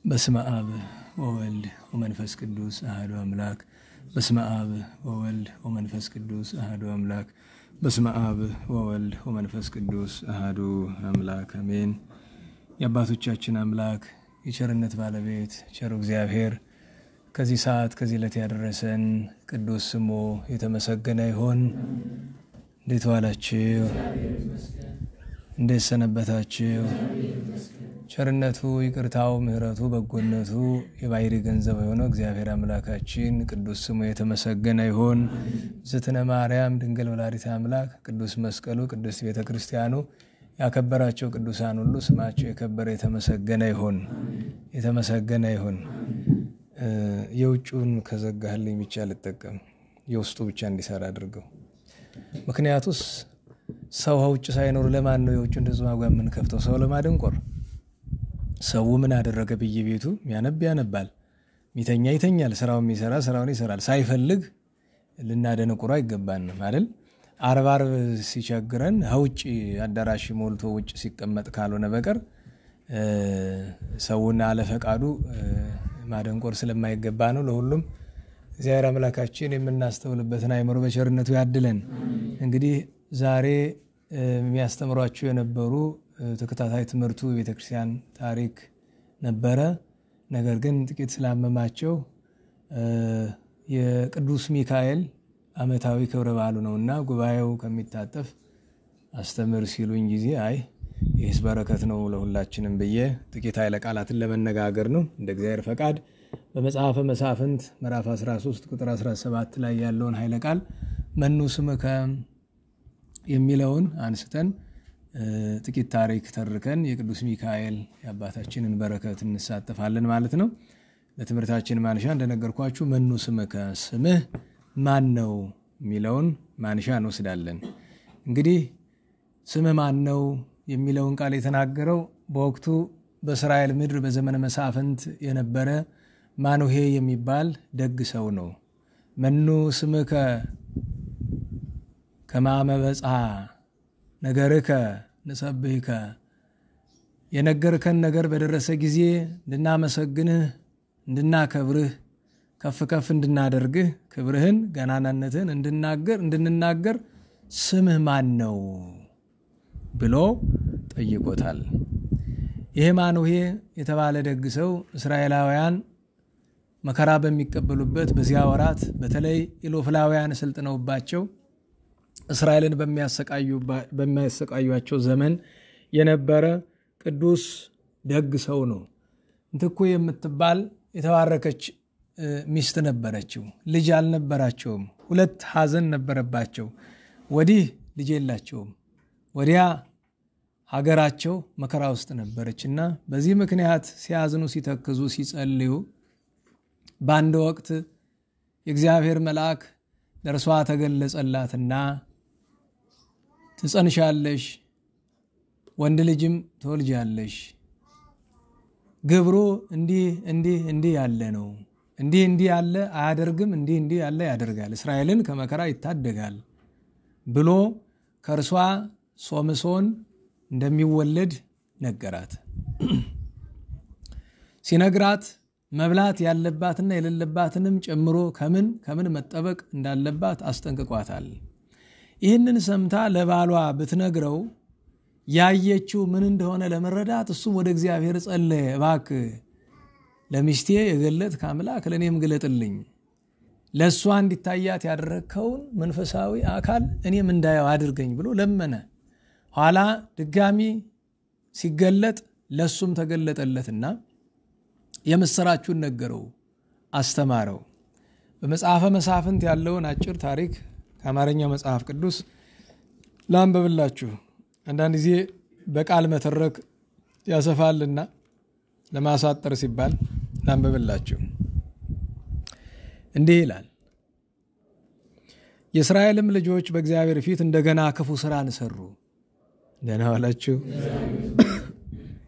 በስመ አብ ወወልድ ወመንፈስ ቅዱስ አሐዱ አምላክ። በስመ አብ ወወልድ ወመንፈስ ቅዱስ አሐዱ አምላክ። በስመ አብ ወወልድ ወመንፈስ ቅዱስ አሐዱ አምላክ አሜን። የአባቶቻችን አምላክ የቸርነት ባለቤት ቸሩ እግዚአብሔር ከዚህ ሰዓት ከዚህ ዕለት ያደረሰን ቅዱስ ስሙ የተመሰገነ ይሁን። እንዴት ዋላችሁ? እንዴት ሰነበታችሁ? ቸርነቱ ይቅርታው ምሕረቱ በጎነቱ የባሕሪ ገንዘብ የሆነው እግዚአብሔር አምላካችን ቅዱስ ስሙ የተመሰገነ ይሁን። ዝትነ ማርያም ድንግል ወላዲተ አምላክ ቅዱስ መስቀሉ ቅዱስ ቤተ ክርስቲያኑ ያከበራቸው ቅዱሳን ሁሉ ስማቸው የከበረ የተመሰገነ ይሁን። የተመሰገነ ይሁን። የውጭውን ከዘጋህልኝ ብቻ ልጠቀም፣ የውስጡ ብቻ እንዲሰራ አድርገው። ምክንያቱስ ሰው ውጭ ሳይኖር ለማን ነው የውጭ እንደዚህ ማጓ ምን ከፍተው? ሰው ለማደንቆር። ሰው ምን አደረገ? በየቤቱ ያነብ ያነባል፣ ሚተኛ ይተኛል፣ ስራው የሚሰራ ስራውን ይሰራል። ሳይፈልግ ልናደንቆር አይገባንም አይደል? አርብ ሲቸግረን ውጭ አዳራሽ ሞልቶ ውጭ ሲቀመጥ ካልሆነ በቀር ሰውና አለፈቃዱ ማደንቆር ስለማይገባ ነው። ለሁሉም እግዚአብሔር አምላካችን የምናስተውልበትን አእምሮ በቸርነቱ ያድለን። እንግዲህ ዛሬ የሚያስተምሯቸው የነበሩ ተከታታይ ትምህርቱ የቤተክርስቲያን ታሪክ ነበረ። ነገር ግን ጥቂት ስላመማቸው የቅዱስ ሚካኤል ዓመታዊ ክብረ በዓሉ ነውና ጉባኤው ከሚታጠፍ አስተምር ሲሉኝ ጊዜ ይህስ በረከት ነው ለሁላችንም ብዬ ጥቂት ኃይለ ቃላትን ለመነጋገር ነው እንደ እግዚአብሔር ፈቃድ። በመጽሐፈ መሳፍንት ምዕራፍ 13 ቁጥር 17 ላይ ያለውን ኃይለ ቃል መኑ ስምከ የሚለውን አንስተን ጥቂት ታሪክ ተርከን የቅዱስ ሚካኤል የአባታችንን በረከት እንሳተፋለን ማለት ነው። ለትምህርታችን ማንሻ እንደነገርኳችሁ መኑ ስምከ ስምህ ማን ነው የሚለውን ማንሻ እንወስዳለን። እንግዲህ ስምህ ማን ነው የሚለውን ቃል የተናገረው በወቅቱ በእስራኤል ምድር በዘመነ መሳፍንት የነበረ ማኑሄ የሚባል ደግ ሰው ነው። መኑ ስምከ ከማመ በጽሐ ነገርከ ንሰብህከ፣ የነገርከን ነገር በደረሰ ጊዜ እንድናመሰግንህ እንድናከብርህ ከፍ ከፍ እንድናደርግህ ክብርህን ገናናነትህን እንድንናገር ስምህ ማን ነው ብሎ ጠይቆታል። ይሄ ማኑሄ የተባለ ደግ ሰው እስራኤላውያን መከራ በሚቀበሉበት በዚያ ወራት በተለይ ኢሎፍላውያን ስልጥነውባቸው እስራኤልን በሚያሰቃዩቸው ዘመን የነበረ ቅዱስ ደግ ሰው ነው። እንትኩ የምትባል የተባረከች ሚስት ነበረችው። ልጅ አልነበራቸውም። 2 ሐዘን ነበረባቸው። ወዲህ ልጅ የላቸውም፣ ወዲያ ሀገራቸው መከራ ውስጥ ነበረችና በዚህ ምክንያት ሲያዝኑ ሲተክዙ ሲጸልዩ በአንድ ወቅት የእግዚአብሔር መልአክ ለእርሷ ተገለጸላትና ትጸንሻለሽ፣ ወንድ ልጅም ትወልጃለሽ፣ ግብሩ እንዲህ ያለ ነው፣ እንዲህ ያለ አያደርግም፣ እንዲህ ያለ ያደርጋል፣ እስራኤልን ከመከራ ይታደጋል ብሎ ከእርሷ ሶምሶን እንደሚወለድ ነገራት። ሲነግራት መብላት ያለባትና የሌለባትንም ጨምሮ ከምን መጠበቅ እንዳለባት አስጠንቅቋታል። ይህንን ሰምታ ለባሏ ብትነግረው ያየችው ምን እንደሆነ ለመረዳት እሱም ወደ እግዚአብሔር ጸለየ። እባክህ ለሚስቴ የገለጥክ አምላክ ለእኔም ግለጥልኝ፣ ለእሷ እንዲታያት ያደረግከውን መንፈሳዊ አካል እኔም እንዳየው አድርገኝ ብሎ ለመነ። ኋላ ድጋሚ ሲገለጥ ለሱም ተገለጠለትና የምስራቹን ነገረው፣ አስተማረው። በመጽሐፈ መሳፍንት ያለውን አጭር ታሪክ ከአማርኛው መጽሐፍ ቅዱስ ላንብብላችሁ። አንዳንድ ጊዜ በቃል መተረክ ያሰፋልና ለማሳጠር ሲባል ላንብብላችሁ። እንዲህ ይላል። የእስራኤልም ልጆች በእግዚአብሔር ፊት እንደገና ክፉ ስራን ሰሩ። ደህና ዋላችሁ።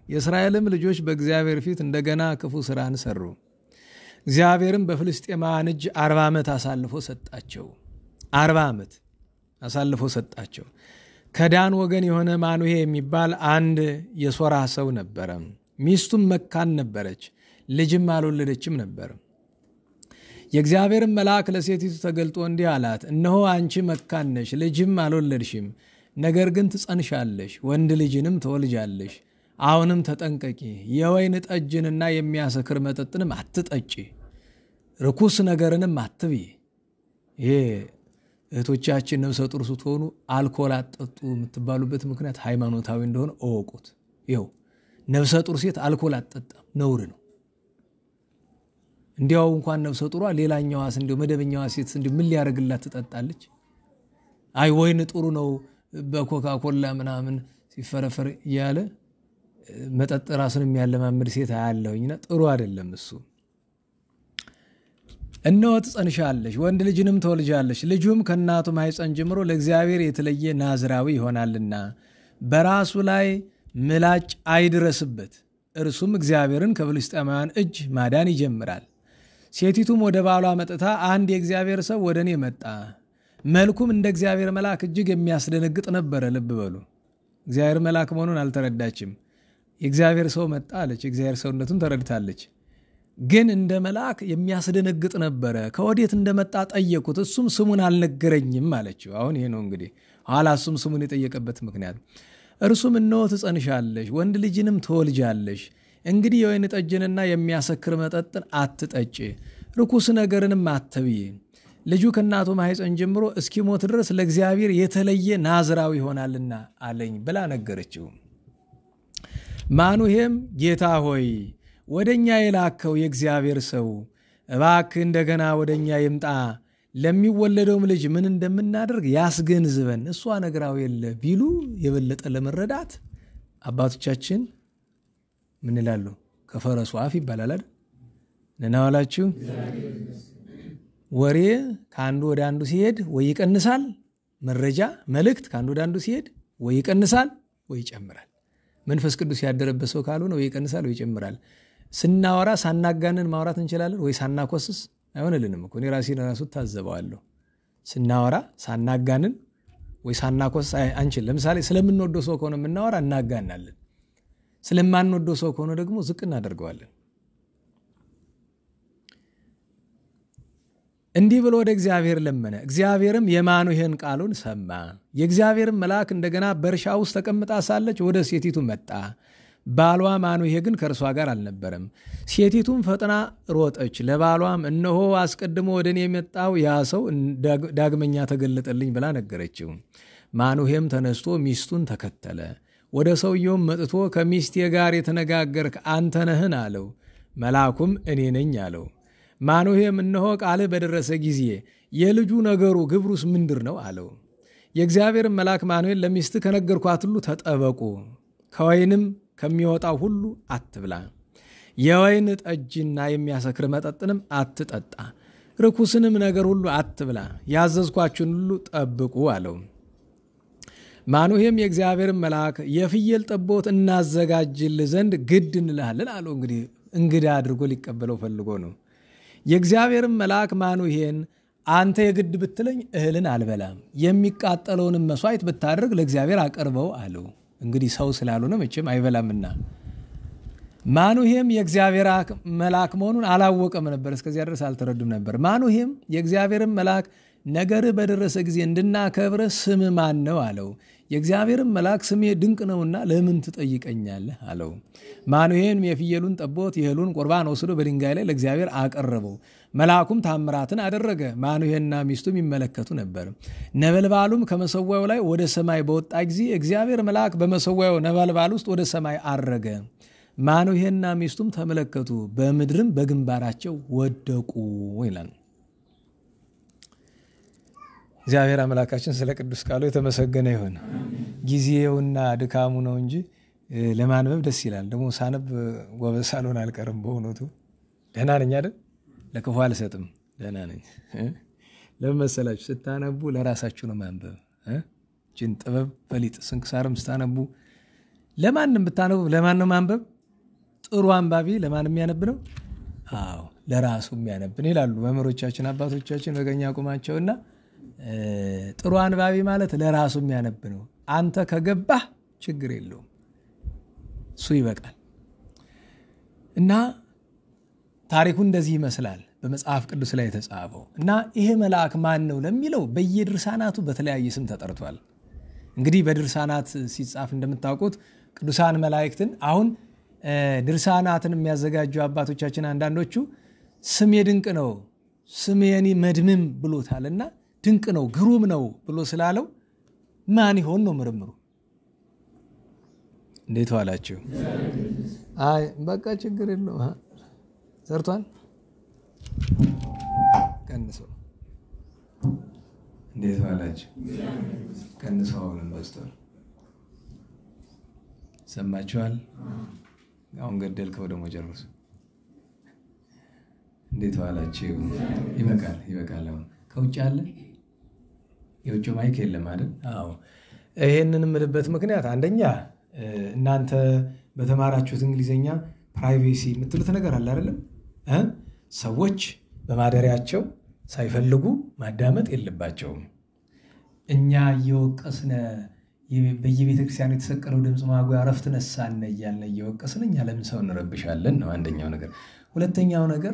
የእስራኤልም ልጆች በእግዚአብሔር ፊት እንደገና ክፉ ስራን ሰሩ። እግዚአብሔርም በፍልስጤማውያን እጅ 40 ዓመት አሳልፎ ሰጣቸው። 40 ዓመት አሳልፎ ሰጣቸው። ከዳን ወገን የሆነ ማኑሄ የሚባል አንድ የሶራ ሰው ነበረ። ሚስቱም መካን ነበረች። ልጅም አልወለደችም ነበር። የእግዚአብሔርን መልአክ ለሴቲቱ ተገልጦ እንዲህ አላት፣ እነሆ አንቺ መካን ነሽ፣ ልጅም አልወለድሽም፣ ነገር ግን ትጸንሻለሽ፣ ወንድ ልጅንም ትወልጃለሽ። አሁንም ተጠንቀቂ፣ የወይን ጠጅንና የሚያሰክር መጠጥንም አትጠጪ፣ ርኩስ ነገርንም አትብይ። ይሄ እህቶቻችን ነፍሰ ጡር ስትሆኑ አልኮል አትጠጡ የምትባሉበት ምክንያት ሃይማኖታዊ እንደሆነ እወቁት። ይኸው ነፍሰ ጡር ሴት አልኮል አትጠጣም፣ ነውር ነው። እንዲያው እንኳን ነፍሰ ጡሯ ሌላኛዋስ እንዲያው መደበኛዋ ሴት እንዲያው ምን ሊያደርግላት ትጠጣለች? አይ ወይን ጥሩ ነው በኮካ ኮላ ምናምን ሲፈረፈር እያለ መጠጥ ራሱን የሚያለማምድ ሴት አያለሁኝና ጥሩ አይደለም እሱ። እነሆ ትጸንሻለሽ፣ ወንድ ልጅንም ትወልጃለሽ፣ ልጁም ከእናቱ ማኅፀን ጀምሮ ለእግዚአብሔር የተለየ ናዝራዊ ይሆናልና በራሱ ላይ ምላጭ አይድረስበት፣ እርሱም እግዚአብሔርን ከፍልስጥኤማውያን እጅ ማዳን ይጀምራል። ሴቲቱም ወደ ባሏ መጥታ አንድ የእግዚአብሔር ሰው ወደ እኔ መጣ፣ መልኩም እንደ እግዚአብሔር መልአክ እጅግ የሚያስደነግጥ ነበረ። ልብ በሉ፣ እግዚአብሔር መልአክ መሆኑን አልተረዳችም። የእግዚአብሔር ሰው መጣ አለች። የእግዚአብሔር ሰውነቱን ተረድታለች። ግን እንደ መልአክ የሚያስደነግጥ ነበረ። ከወዴት እንደመጣ ጠየቁት፣ እሱም ስሙን አልነገረኝም አለችው። አሁን ይሄ ነው እንግዲህ ኋላ እሱም ስሙን የጠየቀበት ምክንያት። እርሱም እነሆ ትጸንሻለሽ፣ ወንድ ልጅንም ትወልጃለሽ፣ እንግዲህ የወይን ጠጅንና የሚያሰክር መጠጥን አትጠጪ፣ ርኩስ ነገርንም አትብይ፣ ልጁ ከእናቱ ማኅፀን ጀምሮ እስኪሞት ድረስ ለእግዚአብሔር የተለየ ናዝራዊ ይሆናልና አለኝ ብላ ነገረችው። ማኑሄም ጌታ ሆይ ወደኛ የላከው የእግዚአብሔር ሰው እባክህ እንደገና ወደኛ ይምጣ፣ ለሚወለደውም ልጅ ምን እንደምናደርግ ያስገንዝበን፣ እሷ ነግራው የለ ቢሉ የበለጠ ለመረዳት አባቶቻችን ምን ይላሉ? ከፈረሱ አፍ ይባላል አይደል? ነናዋላችሁ ወሬ ከአንዱ ወደ አንዱ ሲሄድ ወይ ይቀንሳል፣ መረጃ መልእክት ከአንዱ ወደ አንዱ ሲሄድ ወይ ይቀንሳል ወይ ይጨምራል። መንፈስ ቅዱስ ያደረበት ሰው ካልሆነ ወይ ይቀንሳል ወይ ይጨምራል። ስናወራ ሳናጋንን ማውራት እንችላለን ወይ ሳናኮስስ አይሆንልንም እኮ። እኔ ራሱ ታዘበዋለሁ። ስናወራ ሳናጋንን ወይ ሳናኮስስ አንችል። ለምሳሌ ስለምንወደው ሰው ከሆነ የምናወራ እናጋናለን። ስለማንወደው ሰው ከሆነ ደግሞ ዝቅ እናደርገዋለን። እንዲህ ብሎ ወደ እግዚአብሔር ለመነ። እግዚአብሔርም የማኑሄን ቃሉን ሰማ። የእግዚአብሔርም መልአክ እንደገና በእርሻ ውስጥ ተቀምጣ ሳለች ወደ ሴቲቱ መጣ። ባሏ ማኑሄ ግን ከእርሷ ጋር አልነበረም። ሴቲቱም ፈጥና ሮጠች፣ ለባሏም እነሆ አስቀድሞ ወደ እኔ የመጣው ያ ሰው ዳግመኛ ተገለጠልኝ ብላ ነገረችው። ማኑሄም ተነስቶ ሚስቱን ተከተለ። ወደ ሰውየውም መጥቶ ከሚስቴ ጋር የተነጋገርክ አንተ ነህን አለው። መልአኩም እኔ ነኝ አለው። ማኑሄም እነሆ ቃልህ በደረሰ ጊዜ የልጁ ነገሩ ግብሩስ ምንድር ነው አለው። የእግዚአብሔር መልአክ ማኑሄን ለሚስት ከነገርኳት ሁሉ ተጠበቁ፣ ከወይንም ከሚወጣው ሁሉ አትብላ፣ የወይን ጠጅና የሚያሰክር መጠጥንም አትጠጣ፣ ርኩስንም ነገር ሁሉ አትብላ፣ ያዘዝኳችሁን ሁሉ ጠብቁ አለው። ማኑሄም የእግዚአብሔር መልአክ የፍየል ጠቦት እናዘጋጅልህ ዘንድ ግድ እንልሃለን አለው። እንግዲህ እንግዳ አድርጎ ሊቀበለው ፈልጎ ነው። የእግዚአብሔር መልአክ ማኑሄን አንተ የግድ ብትለኝ እህልን አልበላም፣ የሚቃጠለውንም መስዋዕት ብታደርግ ለእግዚአብሔር አቀርበው አለው። እንግዲህ ሰው ስላልሆነ መቼም አይበላምና። ማኑሄም የእግዚአብሔር መልአክ መሆኑን አላወቀም ነበር። እስከዚያ ድረስ አልተረዱም ነበር። ማኑሄም የእግዚአብሔርን መልአክ ነገርህ በደረሰ ጊዜ እንድናከብረህ ስም ማን ነው አለው። የእግዚአብሔርን መልአክ ስሜ ድንቅ ነውና ለምን ትጠይቀኛለህ አለው። ማኑሄም የፍየሉን ጠቦት የእህሉን ቁርባን ወስዶ በድንጋይ ላይ ለእግዚአብሔር አቀረበው። መልአኩም ታምራትን አደረገ። ማኑሄና ሚስቱም ይመለከቱ ነበር። ነበልባሉም ከመሰዊያው ላይ ወደ ሰማይ በወጣ ጊዜ እግዚአብሔር መልአክ በመሰዊያው ነበልባል ውስጥ ወደ ሰማይ አረገ። ማኑሄና ሚስቱም ተመለከቱ፣ በምድርም በግንባራቸው ወደቁ ይላል። እግዚአብሔር አምላካችን ስለ ቅዱስ ቃሉ የተመሰገነ ይሁን። ጊዜውና ድካሙ ነው እንጂ ለማንበብ ደስ ይላል። ደግሞ ሳነብ ጎበዝ ሳልሆን አልቀርም። በእውነቱ ደህና ነኝ አይደል? ለክፉ አልሰጥም። ደህና ነኝ። ለምን መሰላችሁ? ስታነቡ ለራሳችሁ ነው ማንበብ። ችን ጥበብ ፈሊጥ ስንክሳርም ስታነቡ ለማንም ብታነቡ ለማን ነው ማንበብ? ጥሩ አንባቢ ለማን የሚያነብ ነው? አዎ ለራሱ የሚያነብ ነው ይላሉ መምህሮቻችን አባቶቻችን በቀኝ አቁማቸውና ጥሩ አንባቢ ማለት ለራሱ የሚያነብ ነው። አንተ ከገባህ ችግር የለውም፣ እሱ ይበቃል። እና ታሪኩ እንደዚህ ይመስላል በመጽሐፍ ቅዱስ ላይ የተጻፈው እና ይሄ መልአክ ማን ነው ለሚለው በየድርሳናቱ በተለያየ ስም ተጠርቷል። እንግዲህ በድርሳናት ሲጻፍ እንደምታውቁት ቅዱሳን መላእክትን አሁን ድርሳናትን የሚያዘጋጁ አባቶቻችን አንዳንዶቹ ስሜ ድንቅ ነው ስሜኒ መድምም ብሎታልና ድንቅ ነው ግሩም ነው ብሎ ስላለው ማን ይሆን ነው ምርምሩ። እንዴት ዋላችሁ? አይ በቃ ችግር የለው ሰርቷል። ቀንሰው እንዴት ዋላችሁ? ቀንሰው አሁንም በስቷል። ሰማችኋል? አሁን ገደልከው ደግሞ ጨርሱ። እንዴት ዋላችሁ? ይበቃል። አሁን ከውጭ አለ የውጭ ማይክ የለም አይደል? አዎ። ይሄንን የምልበት ምክንያት አንደኛ እናንተ በተማራችሁት እንግሊዘኛ ፕራይቬሲ የምትሉት ነገር አለ አይደለም? ሰዎች በማደሪያቸው ሳይፈልጉ ማዳመጥ የለባቸውም። እኛ እየወቀስነ በየቤተ ክርስቲያኑ የተሰቀለው ድምፅ ማጉያ እረፍት ነሳነ እያልን እየወቀስነ እኛ ለምን ሰው እንረብሻለን ነው አንደኛው ነገር። ሁለተኛው ነገር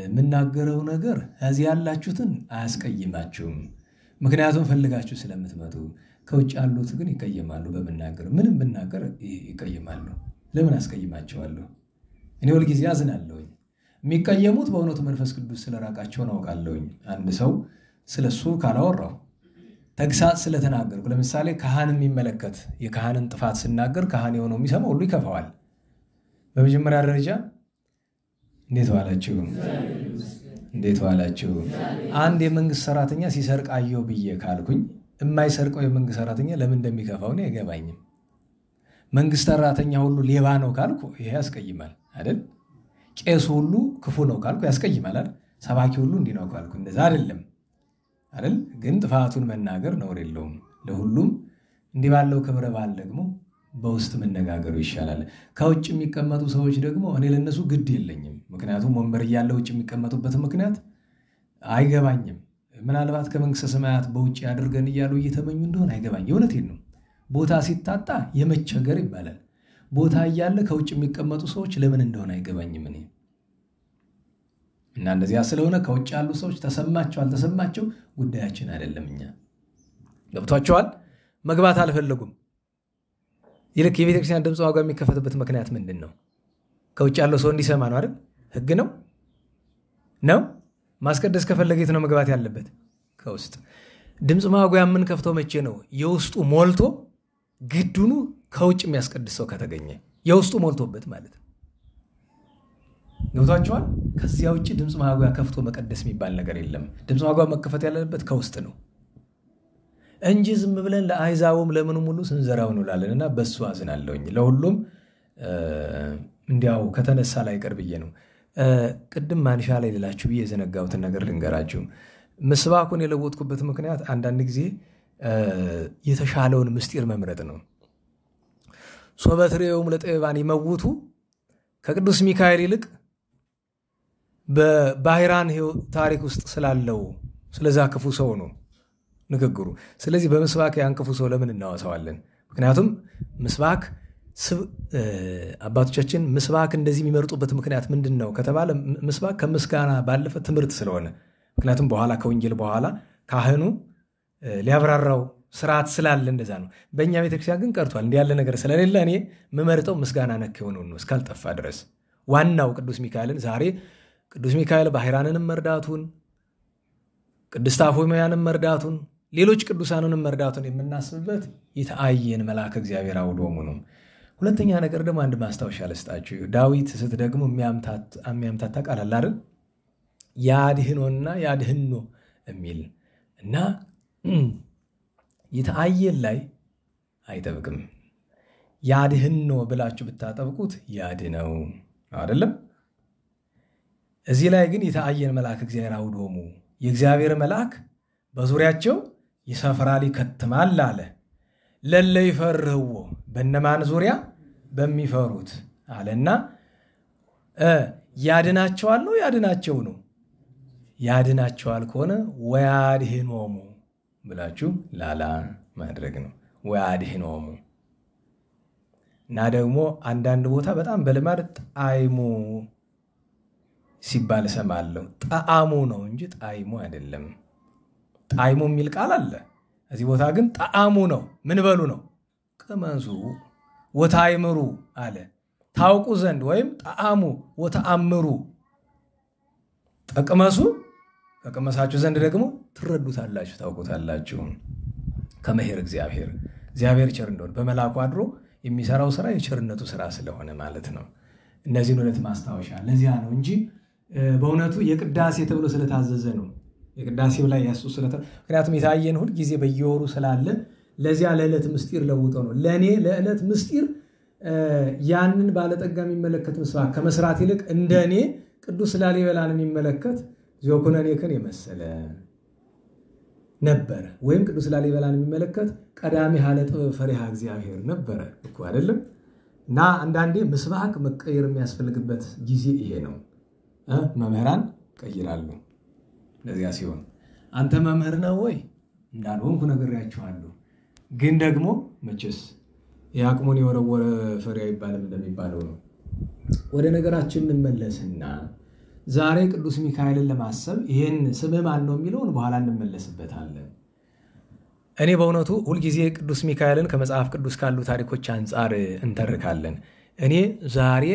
የምናገረው ነገር እዚህ ያላችሁትን አያስቀይማችሁም፣ ምክንያቱም ፈልጋችሁ ስለምትመጡ። ከውጭ ያሉት ግን ይቀየማሉ። በመናገር ምንም ብናገር ይቀየማሉ። ለምን አስቀይማቸዋለሁ? እኔ ሁልጊዜ አዝናለሁኝ። የሚቀየሙት በእውነቱ መንፈስ ቅዱስ ስለራቃቸው አውቃለሁኝ። አንድ ሰው ስለሱ ካላወራው ተግሳጽ ስለተናገርኩ፣ ለምሳሌ ካህን የሚመለከት የካህንን ጥፋት ስናገር ካህን የሆነው የሚሰማው ሁሉ ይከፋዋል። በመጀመሪያ ደረጃ እንዴት ዋላችሁ? አንድ የመንግስት ሰራተኛ ሲሰርቅ አየሁ ብዬ ካልኩኝ የማይሰርቀው የመንግስት ሰራተኛ ለምን እንደሚከፋው ነው አይገባኝም። መንግስት ሰራተኛ ሁሉ ሌባ ነው ካልኩ ይሄ ያስቀይማል አይደል? ቄሱ ሁሉ ክፉ ነው ካልኩ ያስቀይማል አይደል? ሰባኪ ሁሉ እንዲህ ነው ካልኩ እንደዛ አይደለም አይደል? ግን ጥፋቱን መናገር ነውር የለውም። ለሁሉም እንዲህ ባለው ክብረ በዓል ደግሞ በውስጥ መነጋገሩ ይሻላል። ከውጭ የሚቀመጡ ሰዎች ደግሞ እኔ ለነሱ ግድ የለኝም። ምክንያቱም ወንበር እያለ ውጭ የሚቀመጡበት ምክንያት አይገባኝም። ምናልባት ከመንግስተ ሰማያት በውጭ አድርገን እያሉ እየተመኙ እንደሆነ አይገባኝ። እውነቴን ነው። ቦታ ሲታጣ የመቸገር ይባላል። ቦታ እያለ ከውጭ የሚቀመጡ ሰዎች ለምን እንደሆነ አይገባኝም እኔ እና እንደዚያ ስለሆነ ከውጭ ያሉ ሰዎች ተሰማቸው አልተሰማቸው ጉዳያችን አይደለም። እኛ ገብቷቸዋል። መግባት አልፈለጉም። ይልቅ የቤተ ክርስቲያን ድምፅ ዋጋ የሚከፈትበት ምክንያት ምንድን ነው? ከውጭ ያለው ሰው እንዲሰማ ነው አይደል? ህግ ነው ማስቀደስ ከፈለገ የት ነው መግባት ያለበት? ከውስጥ። ድምፅ ማጉያ የምንከፍተው መቼ ነው? የውስጡ ሞልቶ ግዱኑ ከውጭ የሚያስቀድስ ሰው ከተገኘ የውስጡ ሞልቶበት ማለት ነው። ገብቷቸዋል። ከዚያ ውጭ ድምፅ ማጉያ ከፍቶ መቀደስ የሚባል ነገር የለም። ድምፅ ማጉያ መከፈት ያለበት ከውስጥ ነው እንጂ ዝም ብለን ለአይዛቡም ለምኑም ሁሉ ስንዘራው እንውላለንና በሱ አዝናለሁኝ። ለሁሉም እንዲያው ከተነሳ ላይ ቀርብዬ ነው። ቅድም ማንሻ ላይ ልላችሁ ብዬ የዘነጋሁትን ነገር ልንገራችሁ። ምስባኩን የለወጥኩበት ምክንያት አንዳንድ ጊዜ የተሻለውን ምስጢር መምረጥ ነው። ሶበትሬውም ለጠቢባን ይመውቱ ከቅዱስ ሚካኤል ይልቅ በባህራን ታሪክ ውስጥ ስላለው ስለዛ ክፉ ሰው ነው ንግግሩ። ስለዚህ በምስባክ ያን ክፉ ሰው ለምን እናወሳዋለን? ምክንያቱም ምስባክ አባቶቻችን ምስባክ እንደዚህ የሚመርጡበት ምክንያት ምንድን ነው ከተባለ ምስባክ ከምስጋና ባለፈ ትምህርት ስለሆነ፣ ምክንያቱም በኋላ ከወንጌል በኋላ ካህኑ ሊያብራራው ስርዓት ስላለ እንደዛ ነው። በእኛ ቤተክርስቲያን ግን ቀርቷል። እንዲህ ያለ ነገር ስለሌለ እኔ የምመርጠው ምስጋና ነክ የሆነውን ነው እስካልጠፋ ድረስ። ዋናው ቅዱስ ሚካኤልን ዛሬ ቅዱስ ሚካኤል ባህራንንም መርዳቱን፣ ቅድስት አፎምያንም መርዳቱን፣ ሌሎች ቅዱሳኑንም መርዳቱን የምናስብበት የተአየን መልአከ እግዚአብሔር አውዶሙ ነው። ሁለተኛ ነገር ደግሞ አንድ ማስታወሻ ልስጣችሁ። ዳዊት ስትደግሙ የሚያምታታ ቃል አለ አይደል? ያድህኖና ያድህኖ የሚል እና የተአየን ላይ አይጠብቅም። ያድህኖ ብላችሁ ብታጠብቁት ያድነው አይደለም። እዚህ ላይ ግን የተአየን መልአክ እግዚአብሔር አውዶሙ የእግዚአብሔር መልአክ በዙሪያቸው ይሰፍራል ይከትማል አለ። ለለ ይፈርህዎ በእነማን ዙሪያ? በሚፈሩት አለና ያድናቸዋል ነው ያድናቸው ነው? ያድናቸዋል ከሆነ ወያድህኖሙ ብላችሁ ላላ ማድረግ ነው። ወያድህኖሙ እና ደግሞ አንዳንድ ቦታ በጣም በልማድ ጣዕሙ ሲባል እሰማለሁ። ጣዕሙ ነው እንጂ ጣዕሙ አይደለም። ጣዕሙ የሚል ቃል አለ። እዚህ ቦታ ግን ጣዕሙ ነው። ምን በሉ ነው? ቅመሱ ወታይምሩ አለ። ታውቁ ዘንድ ወይም ጣዕሙ ወተአምሩ፣ ተቅመሱ ከቅመሳችሁ ዘንድ ደግሞ ትረዱታላችሁ፣ ታውቁታላችሁ። ከመሄር እግዚአብሔር ቸር እንደሆነ በመልአኩ አድሮ የሚሰራው ስራ የቸርነቱ ስራ ስለሆነ ማለት ነው። እነዚህን ሁለት ማስታወሻ ለዚያ ነው እንጂ በእውነቱ የቅዳሴ ተብሎ ስለታዘዘ ነው። የቅዳሴው ላይ ያሱ ምክንያቱም የታየን ሁል ጊዜ በየወሩ ስላለ ለዚያ ለዕለት ምስጢር ለውጦ ነው። ለእኔ ለዕለት ምስጢር ያንን ባለጠጋ የሚመለከት ምስባክ ከመስራት ይልቅ እንደ እኔ ቅዱስ ላሊበላን የሚመለከት ዚዮኩነኔክን የመሰለ ነበረ። ወይም ቅዱስ ላሊበላን የሚመለከት ቀዳሚ ሀለ ጥበብ ፈሪሃ እግዚአብሔር ነበረ እኮ አይደለም። እና አንዳንዴ ምስባክ መቀየር የሚያስፈልግበት ጊዜ ይሄ ነው። መምህራን ቀይራሉ። ለዚያ ሲሆን አንተ መምህር ነው ወይ እንዳልሆንኩ ነግሬያችኋለሁ። ግን ደግሞ መቼስ የአቅሙን የወረወረ ፈሪ አይባልም እንደሚባለው ነው። ወደ ነገራችን እንመለስና ዛሬ ቅዱስ ሚካኤልን ለማሰብ ይሄን ስምህ ማን ነው የሚለውን በኋላ እንመለስበታለን። እኔ በእውነቱ ሁልጊዜ ቅዱስ ሚካኤልን ከመጽሐፍ ቅዱስ ካሉ ታሪኮች አንጻር እንተርካለን። እኔ ዛሬ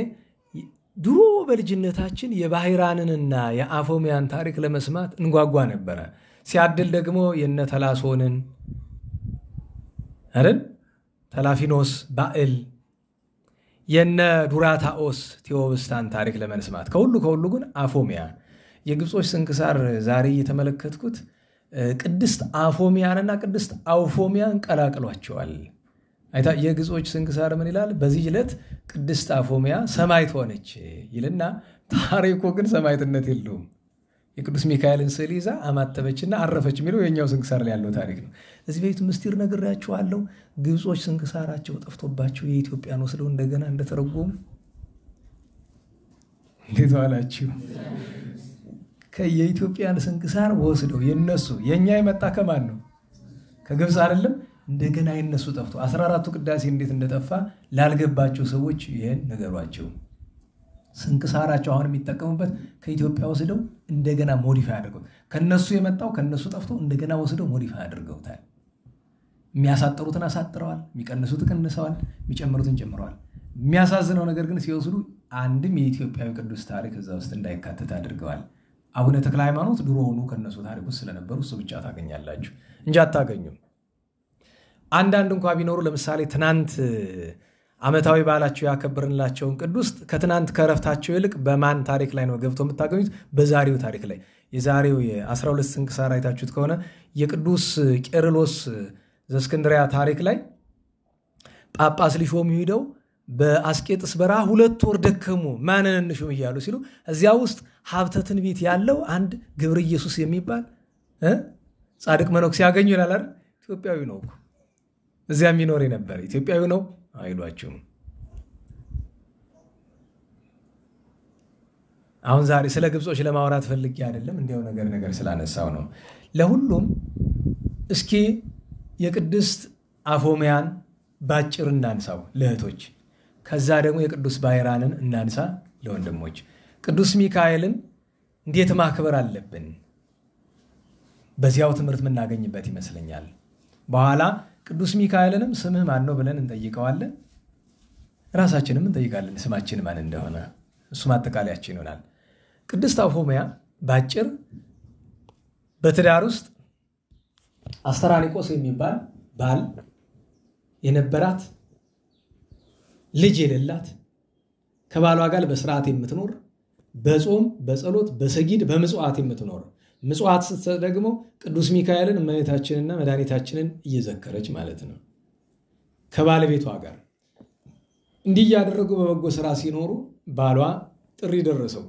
ድሮ በልጅነታችን የባህራንንና የአፎሚያን ታሪክ ለመስማት እንጓጓ ነበረ። ሲያድል ደግሞ የነ ተላሶንን አይደል ተላፊኖስ ባእል የነ ዱራታኦስ ቴዎብስታን ታሪክ ለመስማት ከሁሉ ግን አፎሚያ የግብጾች ስንክሳር ዛሬ እየተመለከትኩት ቅድስት አፎሚያንና ቅድስት አውፎሚያን ቀላቅሏቸዋል። አይታ የግብጾች ስንክሳር ምን ይላል? በዚህ ዕለት ቅድስት አፎሚያ ሰማዕት ሆነች ይልና ታሪኩ ግን ሰማዕትነት የለውም። የቅዱስ ሚካኤልን ስዕል ይዛ አማተበችና አረፈች የሚለው የኛው ስንክሳር ላይ ያለው ታሪክ ነው። እዚህ ቤት ምስጢር ነግሬያችኋለሁ። ግብጾች ስንክሳራቸው ጠፍቶባቸው የኢትዮጵያን ወስደው እንደገና እንደተረጎሙ እንዴት ዋላችሁ? ከየኢትዮጵያን ስንክሳር ወስደው የነሱ የኛ የመጣ ከማን ነው? ከግብጽ አይደለም። እንደገና የነሱ ጠፍቶ 14ቱ ቅዳሴ እንዴት እንደጠፋ ላልገባቸው ሰዎች ይሄን ነገሯቸው። ስንክሳራቸው አሁን የሚጠቀሙበት ከኢትዮጵያ ወስደው እንደገና ሞዲፋይ አድርገው ከነሱ የመጣው ከነሱ ጠፍቶ እንደገና ወስደው ሞዲፋይ አድርገውታል። የሚያሳጥሩትን አሳጥረዋል፣ የሚቀንሱትን ቀንሰዋል፣ የሚጨምሩትን ጨምረዋል። የሚያሳዝነው ነገር ግን ሲወስዱ አንድም የኢትዮጵያዊ ቅዱስ ታሪክ እዛ ውስጥ እንዳይካተት አድርገዋል። አቡነ ተክለ ሃይማኖት ድሮ ሆኑ ከነሱ ታሪክ ውስጥ ስለነበሩ እሱ ብቻ ታገኛላችሁ እንጂ አታገኙም። አንዳንድ እንኳ ቢኖሩ ለምሳሌ ትናንት ዓመታዊ በዓላቸው ያከበርንላቸውን ቅዱስ ከትናንት ከረፍታቸው ይልቅ በማን ታሪክ ላይ ነው ገብቶ የምታገኙት? በዛሬው ታሪክ ላይ። የዛሬው የ12 ስንክሳር አይታችሁት ከሆነ የቅዱስ ቄርሎስ ዘእስክንድርያ ታሪክ ላይ ጳጳስ ሊሾሙ ሄደው በአስቄጥስ በረሃ 2 ወር ደከሙ። ማንን እንሹም እያሉ ሲሉ እዚያ ውስጥ ሀብተ ትንቢት ያለው አንድ ገብረ ኢየሱስ የሚባል ጻድቅ መነኩሴ ያገኙ ይላል አይደል? ኢትዮጵያዊ ነው እኮ እዚያ የሚኖር የነበረ ኢትዮጵያዊ ነው አይሏቸውም። አሁን ዛሬ ስለ ግብጾች ለማውራት ፈልጌ አይደለም፣ እንዲያው ነገር ስላነሳው ነው። ለሁሉም እስኪ የቅድስት አፎሚያን ባጭር እናንሳው ለእህቶች፣ ከዛ ደግሞ የቅዱስ ባሕራንን እናንሳ ለወንድሞች። ቅዱስ ሚካኤልን እንዴት ማክበር አለብን? በዚያው ትምህርት የምናገኝበት ይመስለኛል። በኋላ ቅዱስ ሚካኤልንም ስምህ ማን ነው ብለን እንጠይቀዋለን። ራሳችንም እንጠይቃለን ስማችን ማን እንደሆነ። እሱ ማጠቃለያችን ይሆናል። ቅድስት አፎሚያ ባጭር በትዳር ውስጥ አስተራኒቆስ የሚባል ባል የነበራት ልጅ የሌላት ከባሏ ጋር በስርዓት የምትኖር በጾም በጸሎት በሰጊድ በምጽዋት የምትኖር ምጽዋት ስትሰጥ ደግሞ ቅዱስ ሚካኤልን እመቤታችንና መድኃኒታችንን እየዘከረች ማለት ነው። ከባለቤቷ ጋር እንዲህ ያደረጉ በበጎ ስራ ሲኖሩ ባሏ ጥሪ ደረሰው።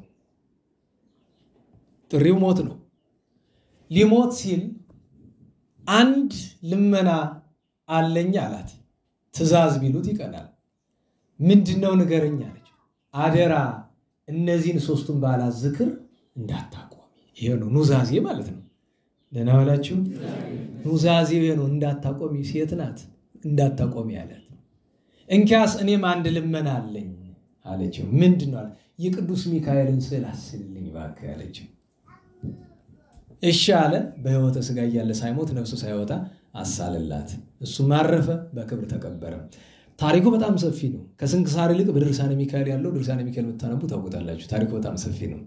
ጥሪው ሞት ነው። ሊሞት ሲል አንድ ልመና አለኝ አላት። ትእዛዝ ቢሉት ይቀናል። ምንድነው ንገረኝ አለች። አደራ እነዚህን 3ቱን በዓላት ዝክር እንዳታቆሚ። ይሄ ነው ኑዛዜ ማለት ነው። ደህና ዋላችሁ። ኑዛዜ ይሄ ነው እንዳታቆሚ። ሴት ናት እንዳታቆሚ አላት። እንኪያስ እኔም አንድ ልመና አለኝ አለችው። ምንድነው አለ? የቅዱስ ሚካኤልን ስዕል አስልልኝ እባክህ አለችው። እሺ አለ። በሕይወተ ሥጋ እያለ ሳይሞት ነፍሱ ሳይወጣ አሳልላት። እሱም አረፈ፣ በክብር ተቀበረ። ታሪኩ በጣም ሰፊ ነው። ከስንክሳር ይልቅ በድርሳነ ሚካኤል ያለው ድርሳነ ሚካኤል ብታነቡ ታውቁታላችሁ። ታሪኩ በጣም ሰፊ ነው።